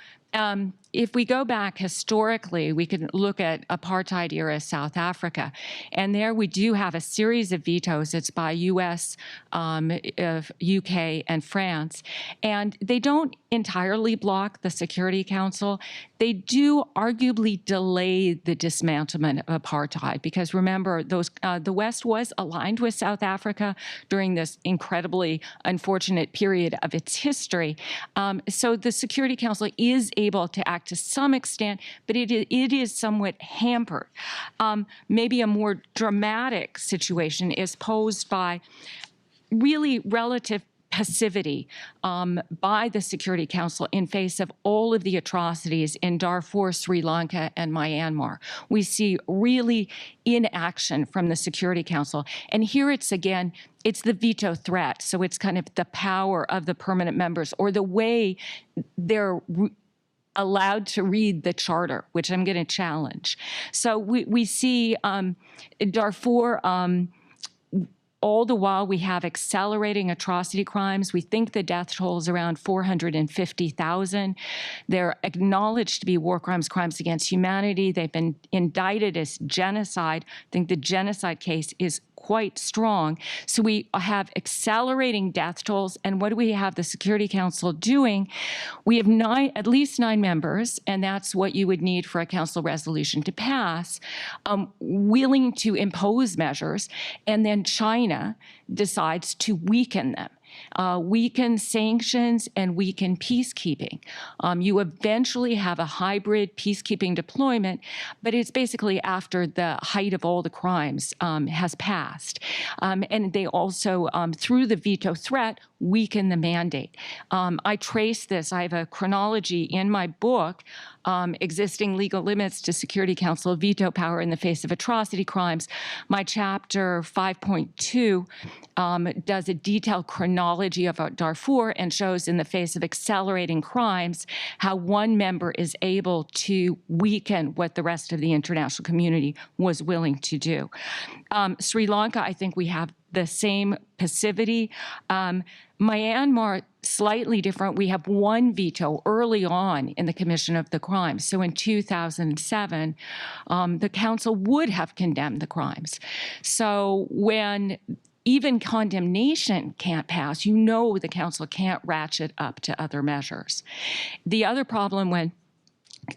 if we go back historically, we can look at apartheid era South Africa, and there we do have a series of vetoes. It's by US, UK, and France, and they don't entirely block the Security Council. They do arguably delay the dismantlement of apartheid, because remember, the West was aligned with South Africa during this incredibly unfortunate period of its history. So the Security Council is able to act to some extent, but it is somewhat hampered. Maybe a more dramatic situation is posed by really relative passivity by the Security Council in face of all of the atrocities in Darfur, Sri Lanka, and Myanmar. We see really inaction from the Security Council. And here it's, again, it's the veto threat. So it's kind of the power of the permanent members, or the way they're allowed to read the charter, which I'm going to challenge. So we see Darfur, all the while we have accelerating atrocity crimes. We think the death toll is around 450,000. They're acknowledged to be war crimes, crimes against humanity. They've been indicted as genocide. I think the genocide case is quite strong. So we have accelerating death tolls. And what do we have the Security Council doing? We have at least 9 members, and that's what you would need for a council resolution to pass, willing to impose measures, and then China decides to weaken them. Weaken sanctions and weaken peacekeeping. You eventually have a hybrid peacekeeping deployment, but it's basically after the height of all the crimes has passed. And they also, through the veto threat, weaken the mandate. I trace this. I have a chronology in my book, Existing Legal Limits to Security Council Veto Power in the Face of Atrocity Crimes. My chapter 5.2 does a detailed chronology of Darfur and shows, in the face of accelerating crimes, how one member is able to weaken what the rest of the international community was willing to do. Sri Lanka, I think we have the same passivity. Myanmar, slightly different. We have one veto early on in the commission of the crimes. So in 2007, the council would have condemned the crimes. So when even condemnation can't pass, you know the council can't ratchet up to other measures. The other problem when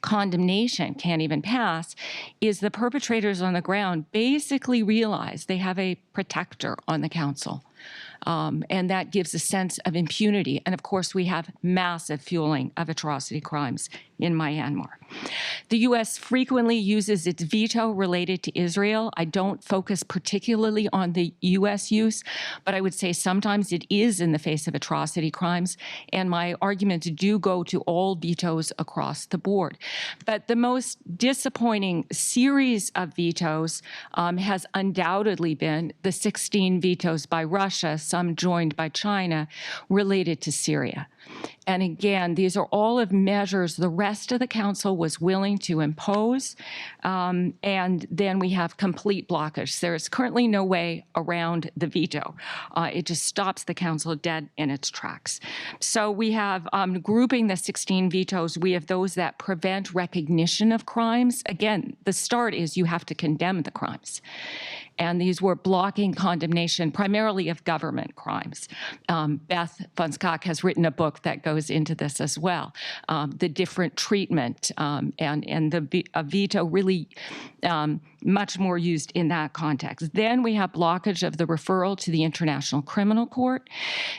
condemnation can't even pass is the perpetrators on the ground basically realize they have a protector on the council. And that gives a sense of impunity. And of course, we have massive fueling of atrocity crimes in Myanmar. The U.S. frequently uses its veto related to Israel. I don't focus particularly on the U.S. use, but I would say sometimes it is in the face of atrocity crimes, and my arguments do go to all vetoes across the board. But the most disappointing series of vetoes has undoubtedly been the 16 vetoes by Russia, some joined by China, related to Syria. And again, these are all of measures the rest of the council was willing to impose, and then we have complete blockage. There is currently no way around the veto. It just stops the council dead in its tracks. So we have, grouping the 16 vetoes, we have those that prevent recognition of crimes. Again, the start is you have to condemn the crimes. And these were blocking condemnation primarily of government crimes. Beth von Skak has written a book that goes into this as well. The different treatment and a veto really much more used in that context. Then we have blockage of the referral to the International Criminal Court.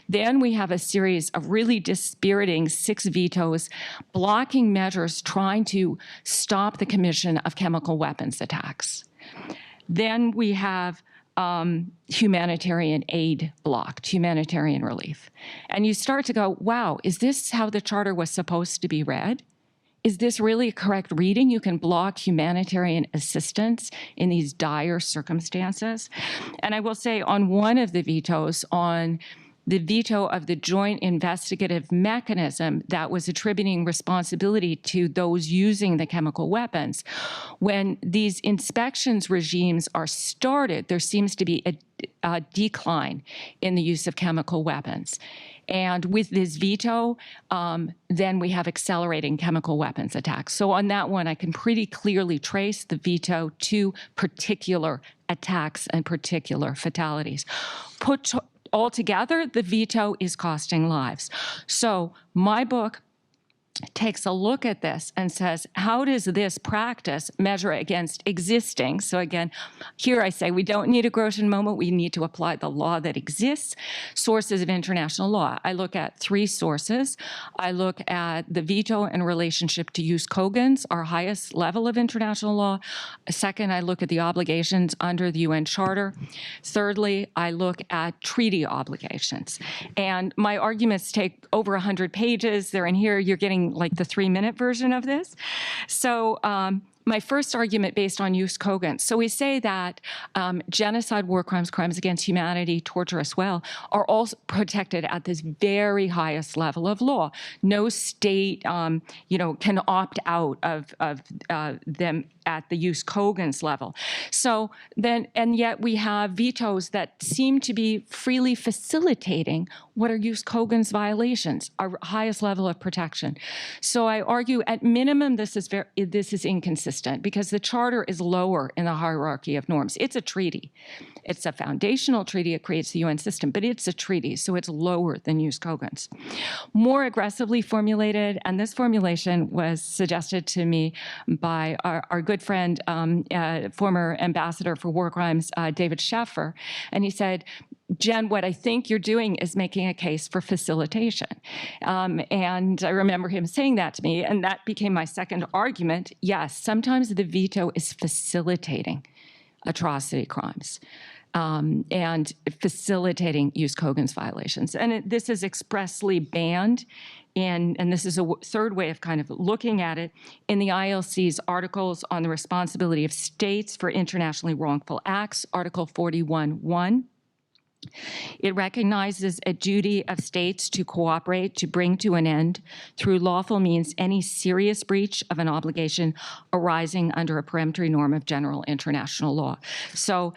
Then we have a series of really dispiriting 6 vetoes blocking measures trying to stop the commission of chemical weapons attacks. Then we have humanitarian aid blocked, humanitarian relief. And you start to go, wow, is this how the charter was supposed to be read? Is this really a correct reading? You can block humanitarian assistance in these dire circumstances. And I will say on one of the vetoes, on the veto of the joint investigative mechanism that was attributing responsibility to those using the chemical weapons, when these inspections regimes are started, there seems to be a decline in the use of chemical weapons. And with this veto, then we have accelerating chemical weapons attacks. So on that one, I can pretty clearly trace the veto to particular attacks and particular fatalities. Put all together, the veto is costing lives. So my book takes a look at this and says, how does this practice measure against existing? So again, here I say we don't need a Grotian moment. We need to apply the law that exists, sources of international law. I look at three sources. I look at the veto in relationship to jus cogens, our highest level of international law. Second, I look at the obligations under the UN Charter. Thirdly, I look at treaty obligations. And my arguments take over 100 pages. They're in here. You're getting like the 3-minute version of this. So my first argument based on jus cogens. So we say that genocide, war crimes, crimes against humanity, torture as well, are all protected at this very highest level of law. No state, can opt out of them at the jus cogens level. So then, and yet we have vetoes that seem to be freely facilitating what are jus cogens violations, our highest level of protection. So I argue at minimum this is inconsistent because the charter is lower in the hierarchy of norms. It's a treaty. It's a foundational treaty. It creates the UN system, but it's a treaty, so it's lower than jus cogens. More aggressively formulated, and this formulation was suggested to me by our good friend, former ambassador for war crimes, David Schaffer, and he said, Jen, what I think you're doing is making a case for facilitation. And I remember him saying that to me, and that became my second argument. Yes, sometimes the veto is facilitating atrocity crimes. And facilitating jus cogens violations. And this is expressly banned and this is a third way of kind of looking at it, in the ILC's articles on the responsibility of states for internationally wrongful acts, Article 41.1. It recognizes a duty of states to cooperate to bring to an end through lawful means any serious breach of an obligation arising under a peremptory norm of general international law. So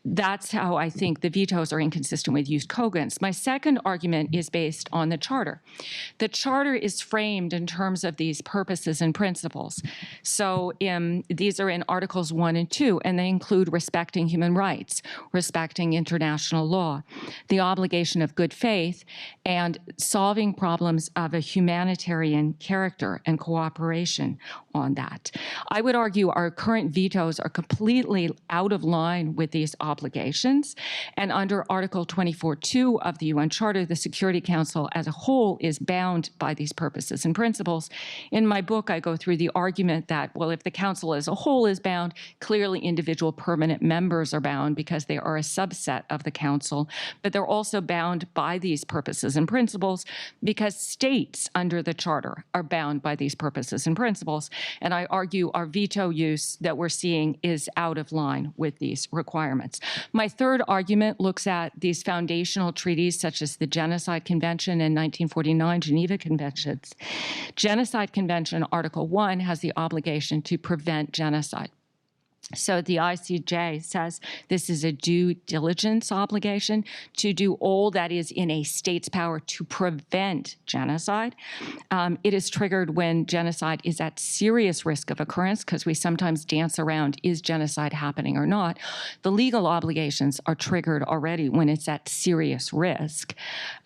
that's how I think the vetoes are inconsistent with jus cogens. My second argument is based on the charter. The charter is framed in terms of these purposes and principles. So these are in Articles 1 and 2, and they include respecting human rights, respecting international law, the obligation of good faith, and solving problems of a humanitarian character and cooperation on that. I would argue our current vetoes are completely out of line with these obligations. And under Article 24.2 of the UN Charter, the Security Council as a whole is bound by these purposes and principles. In my book, I go through the argument that, well, if the Council as a whole is bound, clearly individual permanent members are bound because they are a subset of the Council, but they're also bound by these purposes and principles because states under the Charter are bound by these purposes and principles. And I argue our veto use that we're seeing is out of line with these requirements. My third argument looks at these foundational treaties such as the Genocide Convention and 1949 Geneva Conventions. Genocide Convention, Article 1, has the obligation to prevent genocide. So the ICJ says this is a due diligence obligation to do all that is in a state's power to prevent genocide. It is triggered when genocide is at serious risk of occurrence, because we sometimes dance around, is genocide happening or not? The legal obligations are triggered already when it's at serious risk.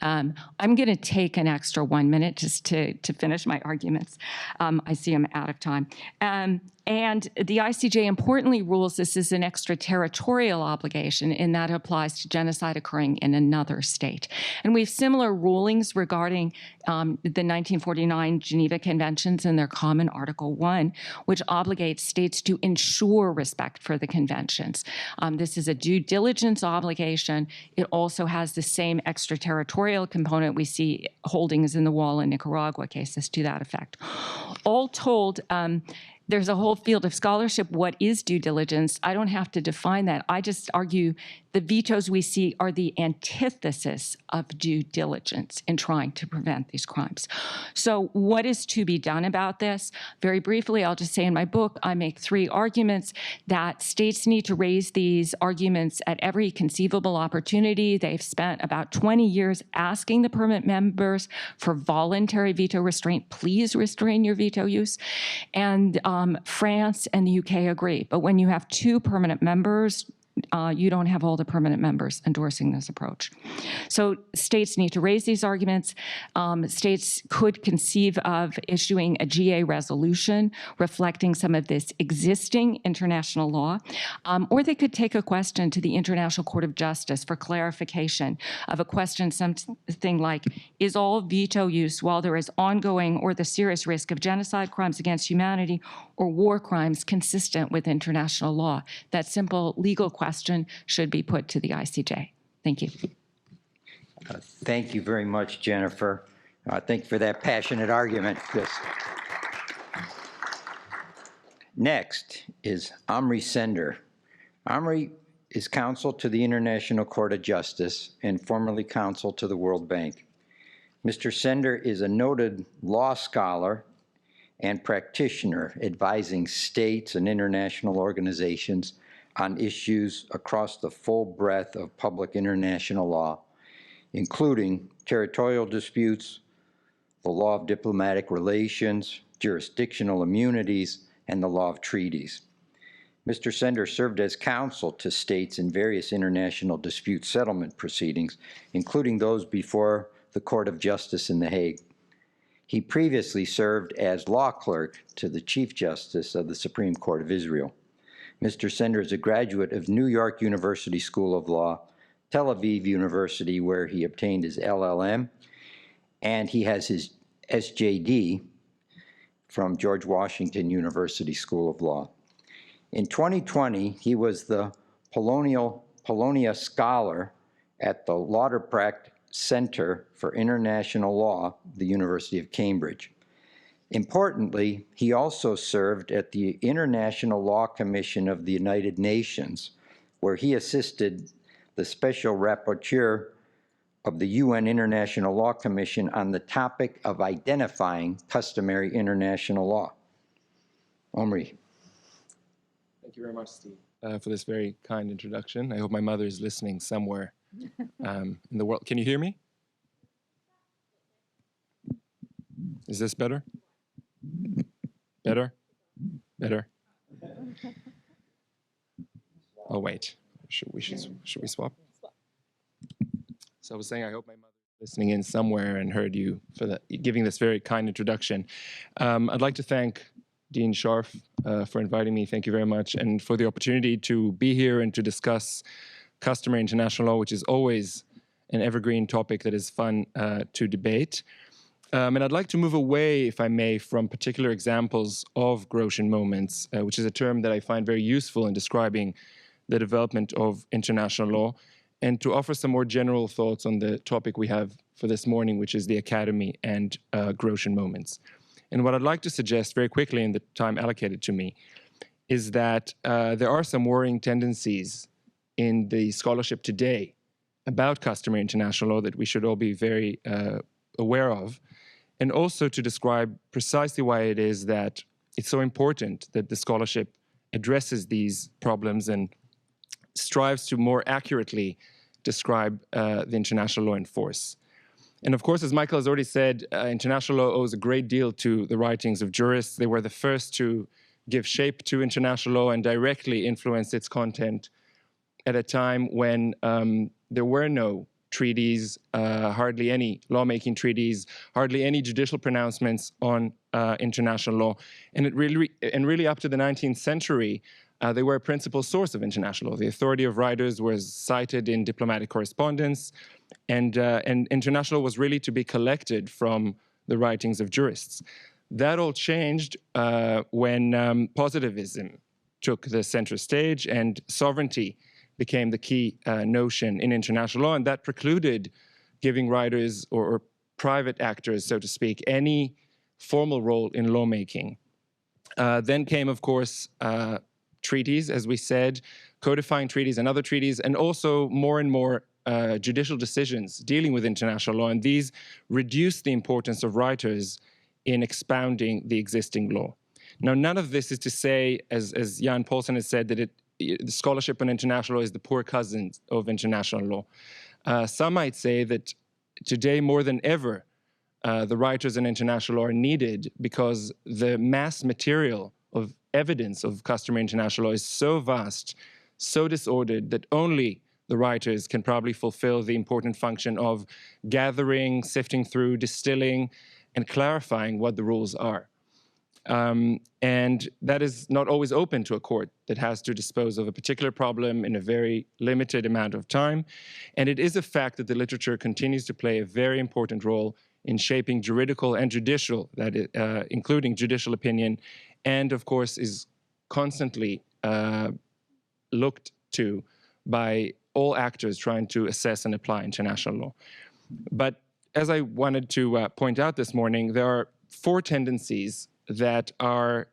I'm going to take an extra 1 minute just to finish my arguments. I see I'm out of time. And the ICJ importantly rules this is an extraterritorial obligation in that it applies to genocide occurring in another state. And we have similar rulings regarding the 1949 Geneva Conventions in their common Article 1, which obligates states to ensure respect for the conventions. This is a due diligence obligation. It also has the same extraterritorial component. We see holdings in the wall in Nicaragua cases to that effect. All told, there's a whole field of scholarship. What is due diligence? I don't have to define that. I just argue the vetoes we see are the antithesis of due diligence in trying to prevent these crimes. So what is to be done about this? Very briefly, I'll just say in my book, I make 3 arguments that states need to raise these arguments at every conceivable opportunity. They've spent about 20 years asking the permanent members for voluntary veto restraint. Please restrain your veto use. And France and the UK agree. But when you have 2 permanent members, you don't have all the permanent members endorsing this approach. So states need to raise these arguments. States could conceive of issuing a GA resolution reflecting some of this existing international law, or they could take a question to the International Court of Justice for clarification of a question, something like, is all veto use while there is ongoing or the serious risk of genocide, crimes against humanity, or war crimes consistent with international law? That simple legal question should be put to the ICJ. Thank you. Thank you very much, Jennifer. Thank you for that passionate argument. Yes. Next is Omri Sender. Omri is counsel to the International Court of Justice and formerly counsel to the World Bank. Mr. Sender is a noted law scholar and practitioner advising states and international organizations on issues across the full breadth of public international law, including territorial disputes, the law of diplomatic relations, jurisdictional immunities, and the law of treaties. Mr. Sender served as counsel to states in various international dispute settlement proceedings, including those before the Court of Justice in The Hague. He previously served as law clerk to the Chief Justice of the Supreme Court of Israel. Mr. Sender is a graduate of New York University School of Law, Tel Aviv University, where he obtained his LLM, and he has his SJD from George Washington University School of Law. In 2020, he was the Polonia Scholar at the Lauterpracht Center for International Law, the University of Cambridge. Importantly, he also served at the International Law Commission of the United Nations, where he assisted the Special Rapporteur of the UN International Law Commission on the topic of identifying customary international law. Omri. Thank you very much, Steve, for this very kind introduction. I hope my mother is listening somewhere in the world. Can you hear me? Is this better? Better? Better? Oh, wait. Should we swap? So I was saying I hope my mother is listening in somewhere and heard you for giving this very kind introduction. I'd like to thank Dean Scharf for inviting me. Thank you very much. And for the opportunity to be here and to discuss customary international law, which is always an evergreen topic that is fun to debate. And I'd like to move away, if I may, from particular examples of Grotian moments, which is a term that I find very useful in describing the development of international law, and to offer some more general thoughts on the topic we have for this morning, which is the Academy and Grotian moments. And what I'd like to suggest very quickly in the time allocated to me is that there are some worrying tendencies in the scholarship today about customary international law that we should all be very aware of, and also to describe precisely why it is that it's so important that the scholarship addresses these problems and strives to more accurately describe the international law in force. And of course, as Michael has already said, international law owes a great deal to the writings of jurists. They were the first to give shape to international law and directly influence its content at a time when there were no treaties, hardly any lawmaking treaties, hardly any judicial pronouncements on international law. And really up to the 19th century, they were a principal source of international law. The authority of writers was cited in diplomatic correspondence, and international law was really to be collected from the writings of jurists. That all changed when positivism took the center stage and sovereignty became the key notion in international law, and that precluded giving writers or private actors, so to speak, any formal role in lawmaking. Then came, of course, treaties, as we said, codifying treaties and other treaties, and also more and more judicial decisions dealing with international law, and these reduced the importance of writers in expounding the existing law. Now, none of this is to say, as Jan Paulsen has said, that the scholarship on international law is the poor cousin of international law. Some might say that today, more than ever, the writers in international law are needed because the mass material of evidence of customary international law is so vast, so disordered, that only the writers can probably fulfill the important function of gathering, sifting through, distilling, and clarifying what the rules are. And that is not always open to a court that has to dispose of a particular problem in a very limited amount of time. And it is a fact that the literature continues to play a very important role in shaping juridical and judicial, including judicial opinion, and of course is constantly looked to by all actors trying to assess and apply international law. But as I wanted to point out this morning, there are 4 tendencies that are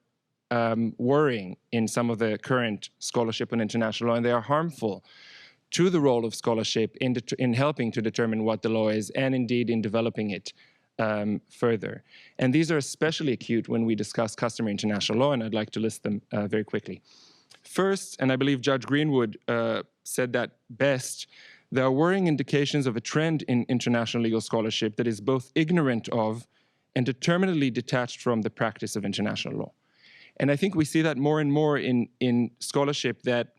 worrying in some of the current scholarship on international law, and they are harmful to the role of scholarship in helping to determine what the law is, and indeed in developing it further. And these are especially acute when we discuss customary international law, and I'd like to list them very quickly. First, and I believe Judge Greenwood said that best, there are worrying indications of a trend in international legal scholarship that is both ignorant of and determinedly detached from the practice of international law. And I think we see that more and more in scholarship that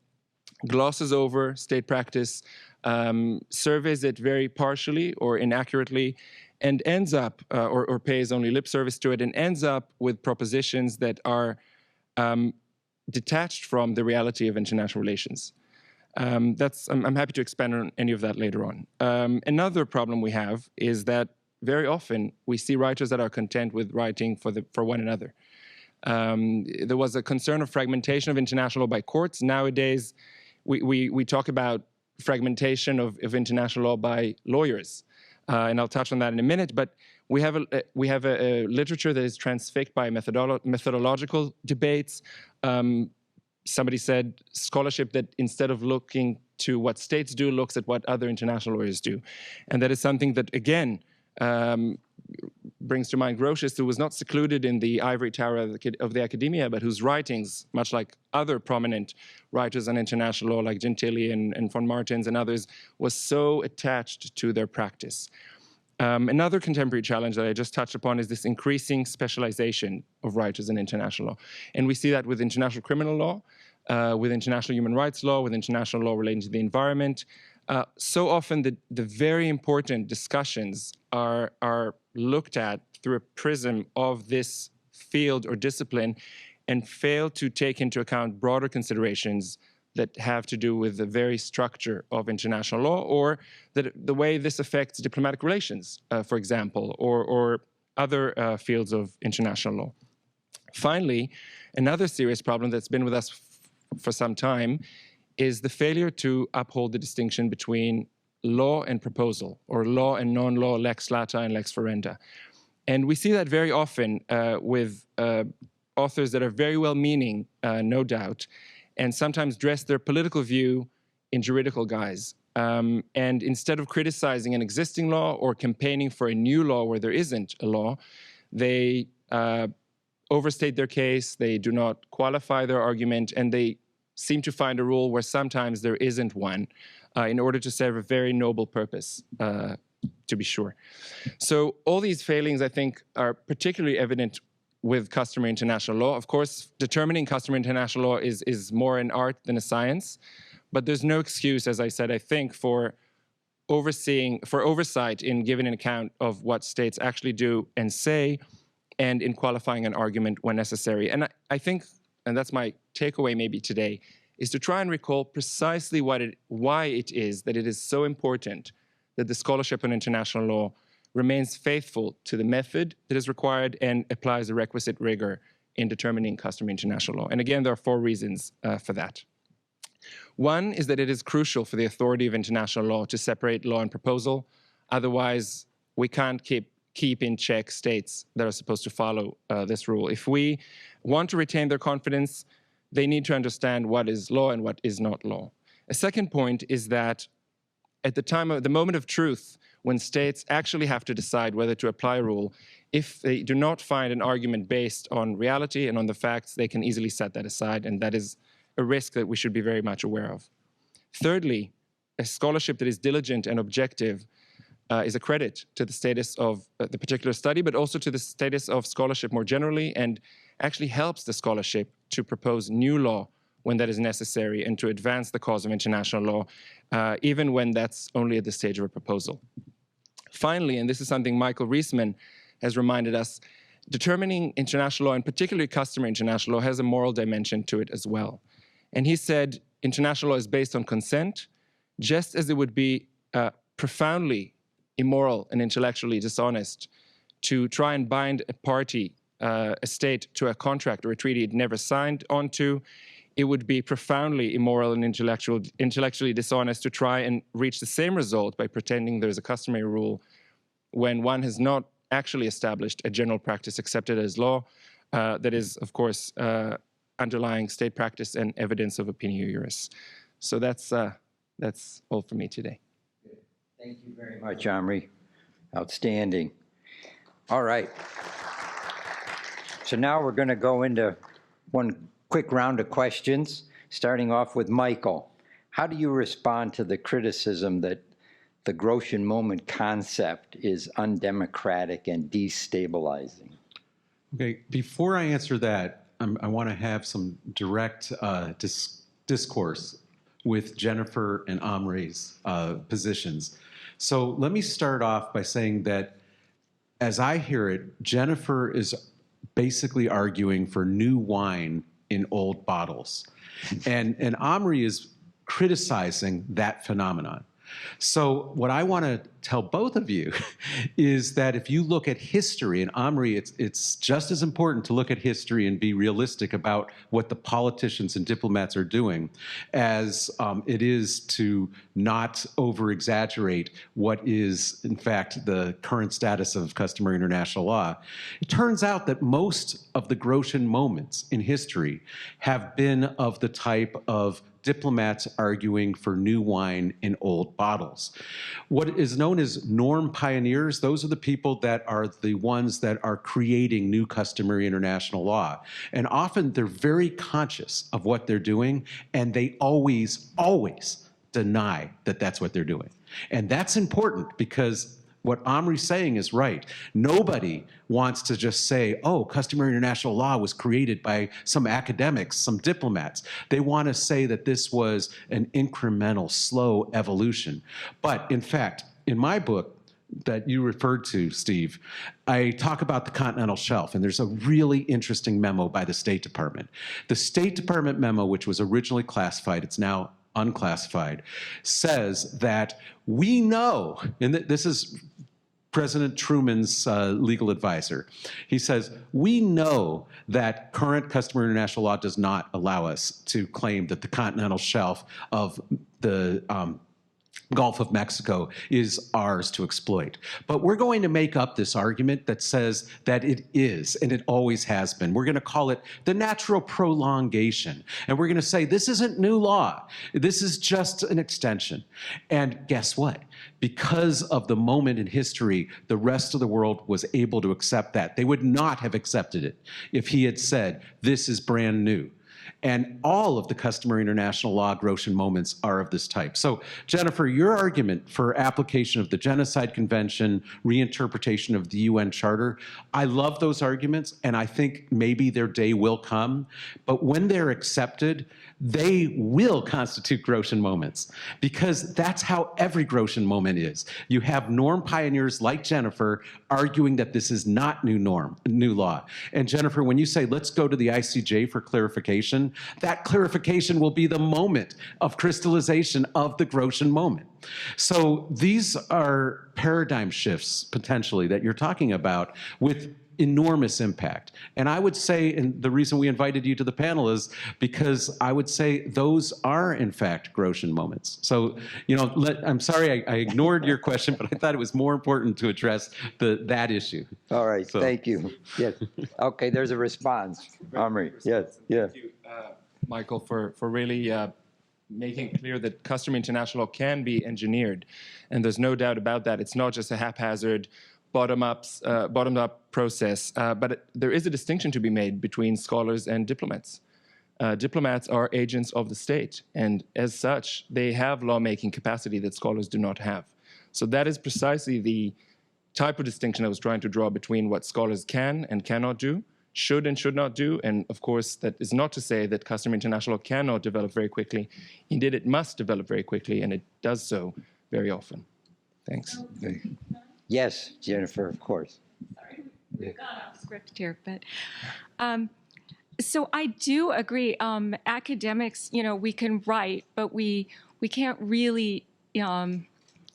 glosses over state practice, surveys it very partially or inaccurately, and ends up, or pays only lip service to it, and ends up with propositions that are detached from the reality of international relations. I'm happy to expand on any of that later on. Another problem we have is that very often we see writers that are content with writing for one another. There was a concern of fragmentation of international law by courts. Nowadays, we talk about fragmentation of international law by lawyers, and I'll touch on that in a minute. But we have a literature that is transfixed by methodological debates. Somebody said scholarship that instead of looking to what states do, looks at what other international lawyers do, and that is something that again brings to mind Grotius, who was not secluded in the ivory tower of the academia, but whose writings, much like other prominent writers on international law like Gentili and von Martens and others, was so attached to their practice. Another contemporary challenge that I just touched upon is this increasing specialization of writers in international law. And we see that with international criminal law, with international human rights law, with international law relating to the environment. So often the very important discussions are looked at through a prism of this field or discipline and fail to take into account broader considerations that have to do with the very structure of international law, or the way this affects diplomatic relations, for example, or other fields of international law. Finally, another serious problem that's been with us for some time is the failure to uphold the distinction between law and proposal, or law and non-law, lex lata and lex ferenda. And we see that very often with authors that are very well-meaning, no doubt, and sometimes dress their political view in juridical guise. And instead of criticizing an existing law or campaigning for a new law where there isn't a law, they overstate their case, they do not qualify their argument, and they seem to find a rule where sometimes there isn't one in order to serve a very noble purpose, to be sure. So all these failings, I think, are particularly evident with customary international law. Of course, determining customary international law is more an art than a science, but there's no excuse, as I said, I think, for oversight in giving an account of what states actually do and say, and in qualifying an argument when necessary. And I think, and that's my takeaway maybe today, is to try and recall precisely why it is that it is so important that the scholarship on international law remains faithful to the method that is required and applies the requisite rigor in determining customary international law. And again, there are 4 reasons for that. One is that it is crucial for the authority of international law to separate law and proposal. Otherwise, we can't keep in check states that are supposed to follow this rule. If we want to retain their confidence, they need to understand what is law and what is not law. A second point is that at the moment of truth, when states actually have to decide whether to apply a rule, if they do not find an argument based on reality and on the facts, they can easily set that aside, and that is a risk that we should be very much aware of. Thirdly, a scholarship that is diligent and objective is a credit to the status of the particular study, but also to the status of scholarship more generally, and actually helps the scholarship to propose new law when that is necessary and to advance the cause of international law, even when that's only at the stage of a proposal. Finally, and this is something Michael Riesman has reminded us, determining international law, and particularly customary international law, has a moral dimension to it as well. And he said international law is based on consent, just as it would be profoundly immoral and intellectually dishonest to try and bind a party, a state, to a contract or a treaty it never signed onto. It would be profoundly immoral and intellectually dishonest to try and reach the same result by pretending there's a customary rule when one has not actually established a general practice accepted as law that is, of course, underlying state practice and evidence of opinio juris. So that's all for me today. Thank you very much, Omri. Outstanding. All right. So now we're going to go into one quick round of questions, starting off with Michael. How do you respond to the criticism that the Grotian moment concept is undemocratic and destabilizing? Okay, before I answer that, I want to have some direct discourse with Jennifer and Omri's positions. So let me start off by saying that, as I hear it, Jennifer is basically arguing for new wine in old bottles. And Omri is criticizing that phenomenon. So what I want to tell both of you is that if you look at history, and Omri, it's just as important to look at history and be realistic about what the politicians and diplomats are doing as it is to not over-exaggerate what is, in fact, the current status of customary international law. It turns out that most of the Grotian moments in history have been of the type of diplomats arguing for new wine in old bottles. What is known as norm pioneers, those are the people that are the ones that are creating new customary international law. And often they're very conscious of what they're doing, and they always deny that that's what they're doing. And that's important because what Omri's saying is right. Nobody wants to just say, oh, customary international law was created by some academics, some diplomats. They want to say that this was an incremental, slow evolution. But in fact, in my book that you referred to, Steve, I talk about the continental shelf, and there's a really interesting memo by the State Department. The State Department memo, which was originally classified, it's now unclassified, says that we know, and this is President Truman's legal advisor. He says, we know that current customary international law does not allow us to claim that the continental shelf of the Gulf of Mexico is ours to exploit. But we're going to make up this argument that says that it is, and it always has been. We're going to call it the natural prolongation. And we're going to say this isn't new law. This is just an extension. And guess what? Because of the moment in history, the rest of the world was able to accept that. They would not have accepted it if he had said, this is brand new. And all of the customary international law Grotian moments are of this type. So, Jennifer, your argument for application of the Genocide Convention, reinterpretation of the UN Charter, I love those arguments, and I think maybe their day will come. But when they're accepted, they will constitute Grotian moments, because that's how every Grotian moment is. You have norm pioneers like Jennifer arguing that this is not new law. And Jennifer, when you say, let's go to the ICJ for clarification, that clarification will be the moment of crystallization of the Grotian moment. So these are paradigm shifts, potentially, that you're talking about with enormous impact. And I would say, and the reason we invited you to the panel is because I would say those are, in fact, Grotian moments. So, you know, I'm sorry I ignored your question, but I thought it was more important to address that issue. All right, So- thank you. Yes. Okay, there's a response. Omri, yes, yeah. Thank you, Michael, for really making clear that customary international law can be engineered. And there's no doubt about that. It's not just a haphazard bottom-up process, but there is a distinction to be made between scholars and diplomats. Diplomats are agents of the state, and as such, they have lawmaking capacity that scholars do not have. So that is precisely the type of distinction I was trying to draw between what scholars can and cannot do, should and should not do, and of course, that is not to say that customary international law cannot develop very quickly. Indeed, it must develop very quickly, and it does so very often. Thanks. Yes, Jennifer, of course. We've gone off script here, but so I do agree. Academics, you know, we can write, but we can't really, you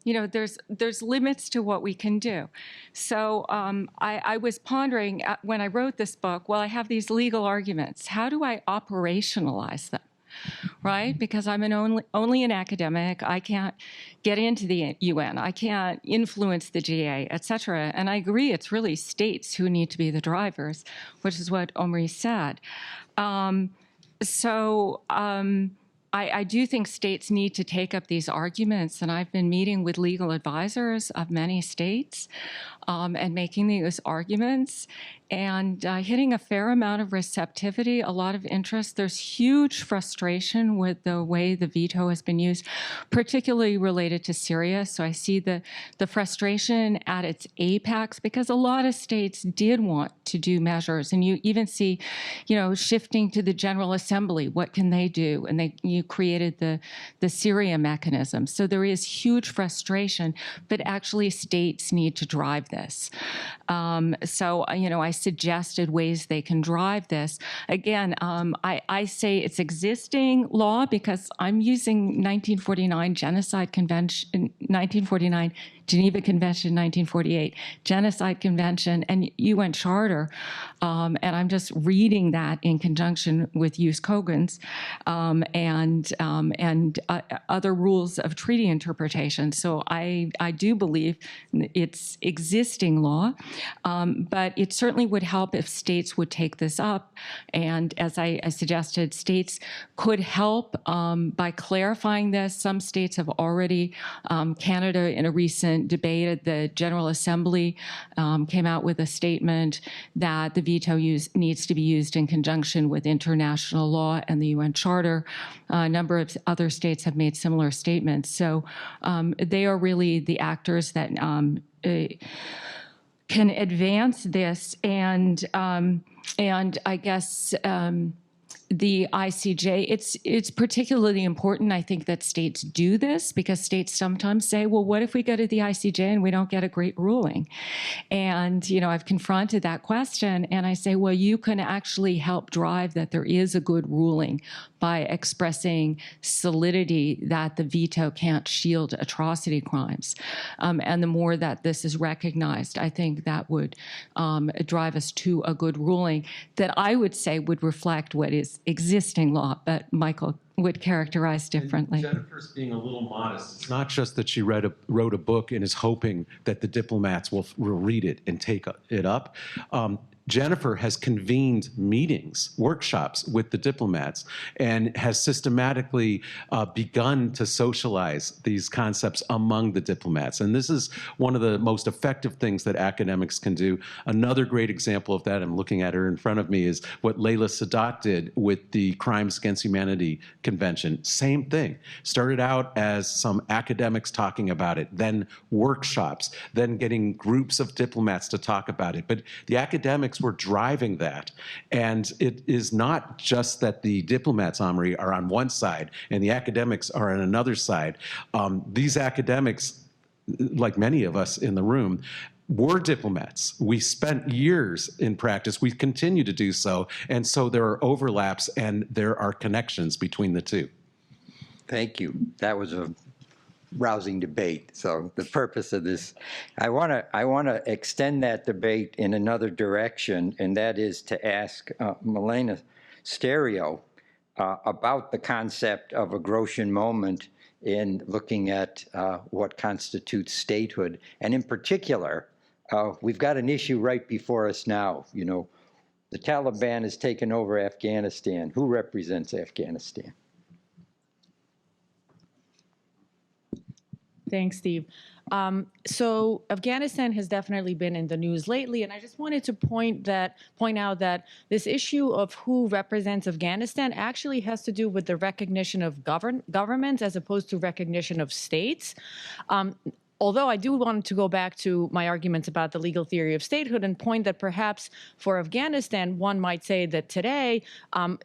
know, there's limits to what we can do. So I was pondering when I wrote this book. Well, I have these legal arguments. How do I operationalize them? Right? Because I'm only an academic. I can't get into the UN. I can't influence the GA, et cetera. And I agree, it's really states who need to be the drivers, which is what Omri said. I do think states need to take up these arguments, and I've been meeting with legal advisors of many states and making these arguments and hitting a fair amount of receptivity, a lot of interest. There's huge frustration with the way the veto has been used, particularly related to Syria. So I see the frustration at its apex because a lot of states did want to do measures, and you even see, you know, shifting to the General Assembly. What can they do? And you created the Syria mechanism. So there is huge frustration, but actually states need to drive this. So, you know, I suggested ways they can drive this. Again, I say it's existing law because I'm using 1949 Genocide Convention, 1949 Geneva Convention, 1948 Genocide Convention, and UN Charter, and I'm just reading that in conjunction with Hughes Kogan's and other rules of treaty interpretation. So I do believe it's existing law, but it certainly would help if states would take this up. And as I suggested, states could help by clarifying this. Some states have already, Canada in a recent debate at the General Assembly came out with a statement that the veto needs to be used in conjunction with international law and the UN Charter. A number of other states have made similar statements. So they are really the actors that can advance this, and I guess the ICJ, it's particularly important, I think, that states do this, because states sometimes say, well, what if we go to the ICJ and we don't get a great ruling? And, you know, I've confronted that question, and I say, well, you can actually help drive that there is a good ruling by expressing solidity that the veto can't shield atrocity crimes. And the more that this is recognized, I think that would drive us to a good ruling that I would say would reflect what is existing law, but Michael would characterize differently. And Jennifer's being a little modest. It's not just that she wrote a book and is hoping that the diplomats will read it and take it up. Jennifer has convened meetings, workshops with the diplomats, and has systematically begun to socialize these concepts among the diplomats. And this is one of the most effective things that academics can do. Another great example of that, I'm looking at her in front of me, is what Layla Sadat did with the Crimes Against Humanity Convention. Same thing. Started out as some academics talking about it, then workshops, then getting groups of diplomats to talk about it. But the academics academics were driving that. And it is not just that the diplomats, Omri, are on one side and the academics are on another side. These academics, like many of us in the room, were diplomats. We spent years in practice. We continue to do so. And so there are overlaps and there are connections between the two. Thank you. That was a rousing debate. So the purpose of this, I want to extend that debate in another direction, and that is to ask Milena Sterio about the concept of a Grotian moment in looking at what constitutes statehood. And in particular, we've got an issue right before us now. You know, the Taliban has taken over Afghanistan. Who represents Afghanistan? Thanks, Steve. So Afghanistan has definitely been in the news lately, and I just wanted to point out that this issue of who represents Afghanistan actually has to do with the recognition of governments as opposed to recognition of states. Although I do want to go back to my arguments about the legal theory of statehood and point that perhaps for Afghanistan, one might say that today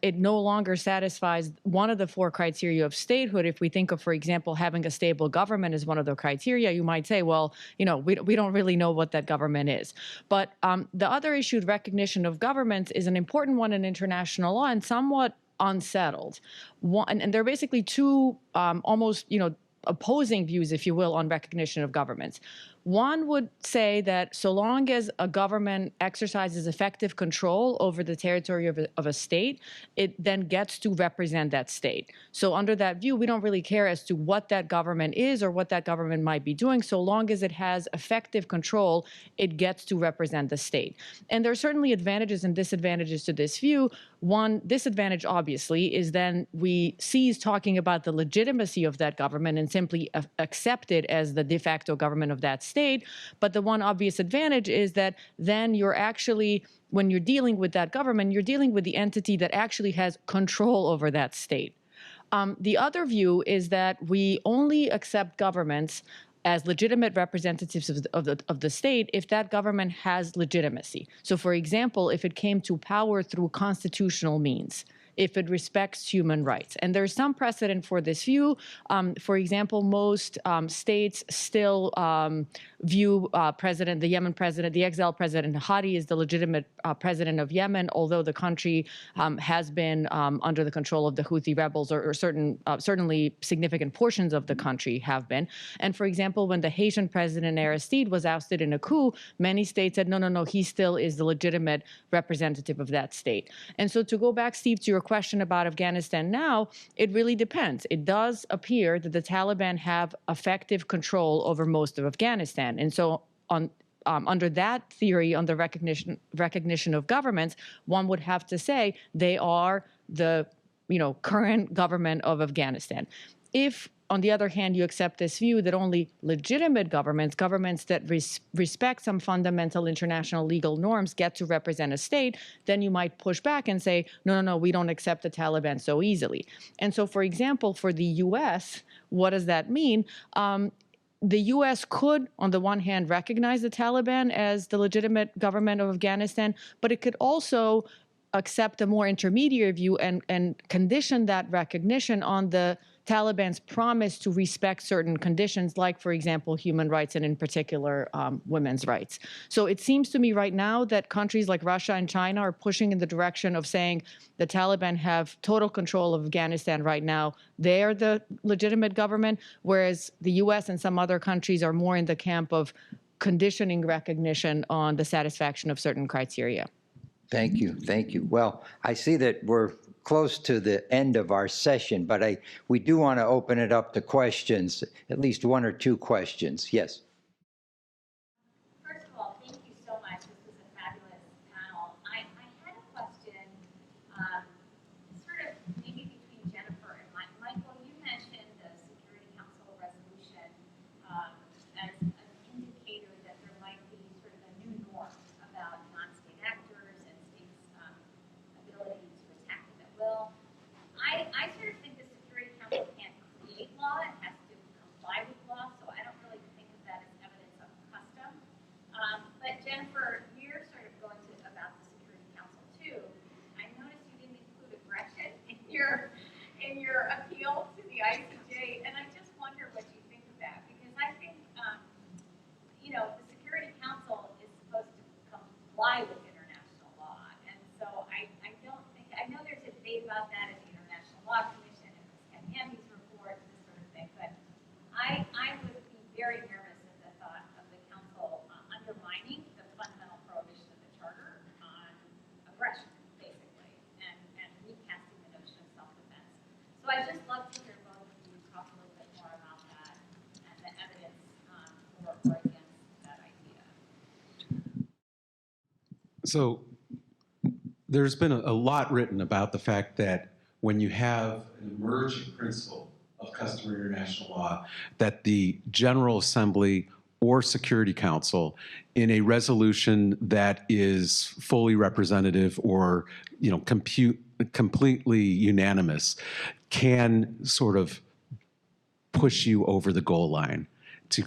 it no longer satisfies one of the four criteria of statehood. If we think of, for example, having a stable government as one of the criteria, you might say, well, you know, we don't really know what that government is. But the other issue, recognition of governments, is an important one in international law and somewhat unsettled. And there are basically two almost, you know, opposing views, if you will, on recognition of governments. One would say that so long as a government exercises effective control over the territory of a state, it then gets to represent that state. So under that view, we don't really care as to what that government is or what that government might be doing. So long as it has effective control, it gets to represent the state. And there are certainly advantages and disadvantages to this view. One disadvantage, obviously, is then we cease talking about the legitimacy of that government and simply accept it as the de facto government of that state. But the one obvious advantage is that then you're actually, when you're dealing with that government, you're dealing with the entity that actually has control over that state. The other view is that we only accept governments as legitimate representatives of the state if that government has legitimacy. So for example, if it came to power through constitutional means, if it respects human rights. And there's some precedent for this view. For example, most states still view the Yemen president, the exiled president Hadi, as the legitimate president of Yemen, although the country has been under the control of the Houthi rebels, or certainly significant portions of the country have been. And for example, when the Haitian president Aristide was ousted in a coup, many states said, no, he still is the legitimate representative of that state. And so to go back, Steve, to your question about Afghanistan now, it really depends. It does appear that the Taliban have effective control over most of Afghanistan. And so under that theory, on the recognition of governments, one would have to say they are the current government of Afghanistan. If, on the other hand, you accept this view that only legitimate governments that respect some fundamental international legal norms get to represent a state, then you might push back and say, no, we don't accept the Taliban so easily. And so, for example, for the U.S., what does that mean? The U.S. could, on the one hand, recognize the Taliban as the legitimate government of Afghanistan, but it could also accept a more intermediate view and condition that recognition on the Taliban's promise to respect certain conditions, like, for example, human rights and in particular women's rights. So it seems to me right now that countries like Russia and China are pushing in the direction of saying the Taliban have total control of Afghanistan right now. They're the legitimate government, whereas the U.S. and some other countries are more in the camp of conditioning recognition on the satisfaction of certain criteria. Thank you. Well, I see that we're close to the end of our session, but we do want to open it up to questions, at least one or two questions. Yes. First of all, thank you so much. This was a fabulous panel. I had a question, sort of maybe between Jennifer and Michael. You mentioned the Security Council resolution as an indicator that there might be sort of a new norm about non-state actors and states' ability to attack them at will. I sort of think the Security Council can't create law. It has to comply with law, so I don't really think of that as So there's been a lot written about the fact that when you have an emerging principle of customary international law, that the General Assembly or Security Council, in a resolution that is fully representative or completely unanimous, can sort of push you over the goal line to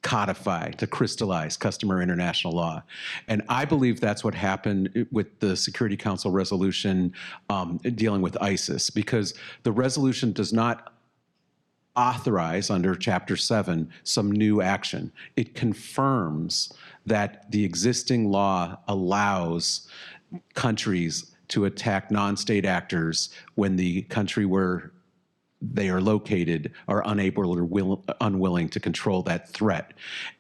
codify, to crystallize customary international law. And I believe that's what happened with the Security Council resolution dealing with ISIS, because the resolution does not authorize under Chapter 7 some new action. It confirms that the existing law allows countries to attack non-state actors when the country where they are located are unable or unwilling to control that threat.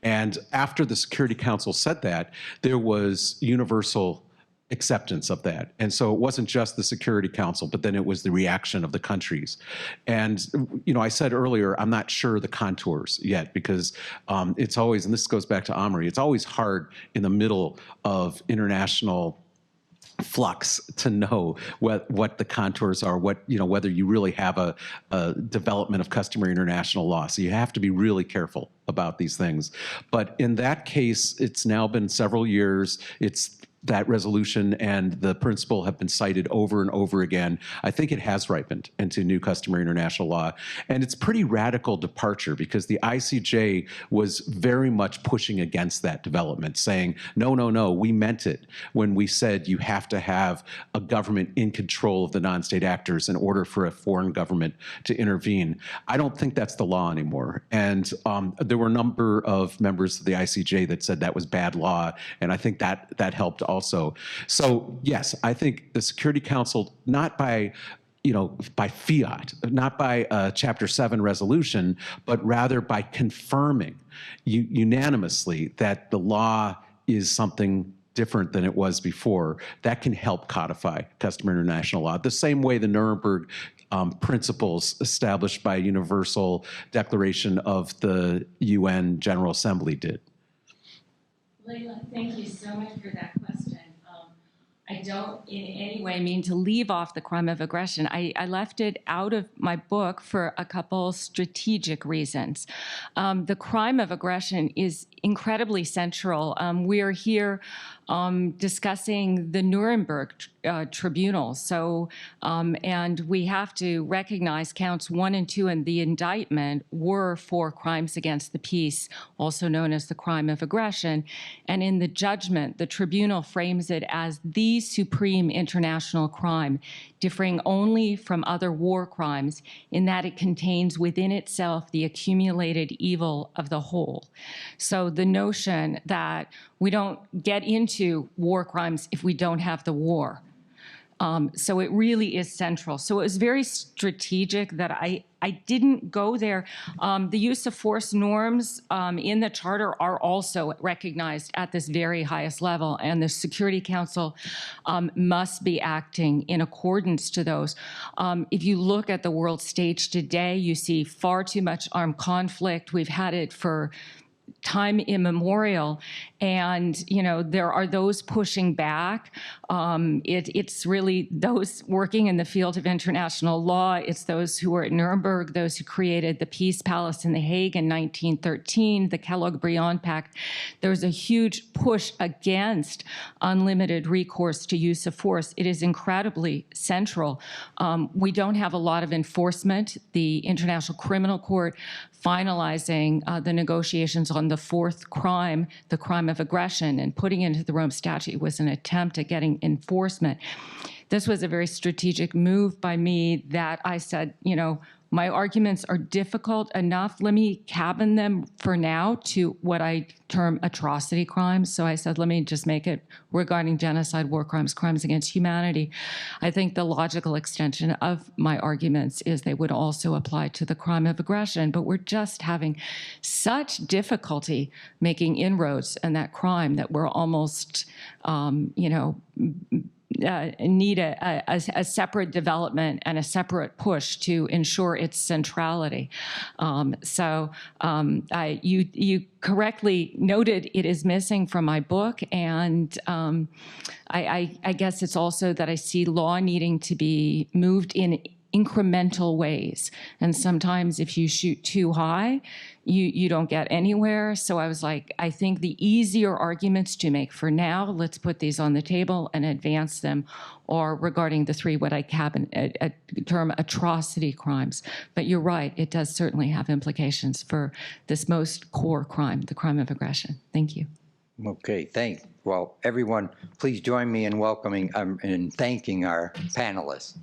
And after the Security Council said that, there was universal acceptance of that. And so it wasn't just the Security Council, but then it was the reaction of the countries. And, I said earlier, I'm not sure the contours yet, because it's always, and this goes back to Omri, it's always hard in the middle of international flux to know what the contours are, whether you really have a development of customary international law. So you have to be really careful about these things. But in that case, it's now been several years. That resolution and the principle have been cited over and over again. I think it has ripened into new customary international law. And it's pretty radical departure, because the ICJ was very much pushing against that development, saying, no, we meant it when we said you have to have a government in control of the non-state actors in order for a foreign government to intervene. I don't think that's the law anymore. And there were a number of members of the ICJ that said that was bad law, and I think that helped also. So yes, I think the Security Council, not by fiat, not by a Chapter 7 resolution, but rather by confirming unanimously that the law is something different than it was before, that can help codify customary international law. The same way the Nuremberg principles established by Universal Declaration of the UN General Assembly did. Leila, thank you so much for that question. I don't in any way mean to leave off the crime of aggression. I left it out of my book for a couple strategic reasons. The crime of aggression is incredibly central. We're here discussing the Nuremberg tribunal. So, and we have to recognize counts 1 and 2 in the indictment were for crimes against the peace, also known as the crime of aggression. And in the judgment, the tribunal frames it as the supreme international crime, differing only from other war crimes in that it contains within itself the accumulated evil of the whole. So the notion that we don't get into war crimes if we don't have the war. So it really is central. So it was very strategic that I didn't go there. The use of force norms in the Charter are also recognized at this very highest level, and the Security Council must be acting in accordance to those. If you look at the world stage today, you see far too much armed conflict. We've had it for time immemorial, and there are those pushing back. It's really those working in the field of international law. It's those who were at Nuremberg, those who created the Peace Palace in The Hague in 1913, the Kellogg-Briand Pact. There's a huge push against unlimited recourse to use of force. It is incredibly central. We don't have a lot of enforcement. The International Criminal Court finalizing the negotiations on the fourth crime, the crime of aggression, and putting into the Rome Statute was an attempt at getting enforcement. This was a very strategic move by me that I said, my arguments are difficult enough. Let me cabin them for now to what I term atrocity crimes. So I said, let me just make it regarding genocide, war crimes, crimes against humanity. I think the logical extension of my arguments is they would also apply to the crime of aggression, but we're just having such difficulty making inroads in that crime that we're almost, need a separate development and a separate push to ensure its centrality. You correctly noted it is missing from my book, and I guess it's also that I see law needing to be moved in incremental ways. And sometimes if you shoot too high, you don't get anywhere. So I was like, I think the easier arguments to make for now, let's put these on the table and advance them, or regarding the three, what I term atrocity crimes. But you're right, it does certainly have implications for this most core crime, the crime of aggression. Thank you. Okay, well, everyone, please join me in welcoming and thanking our panelists.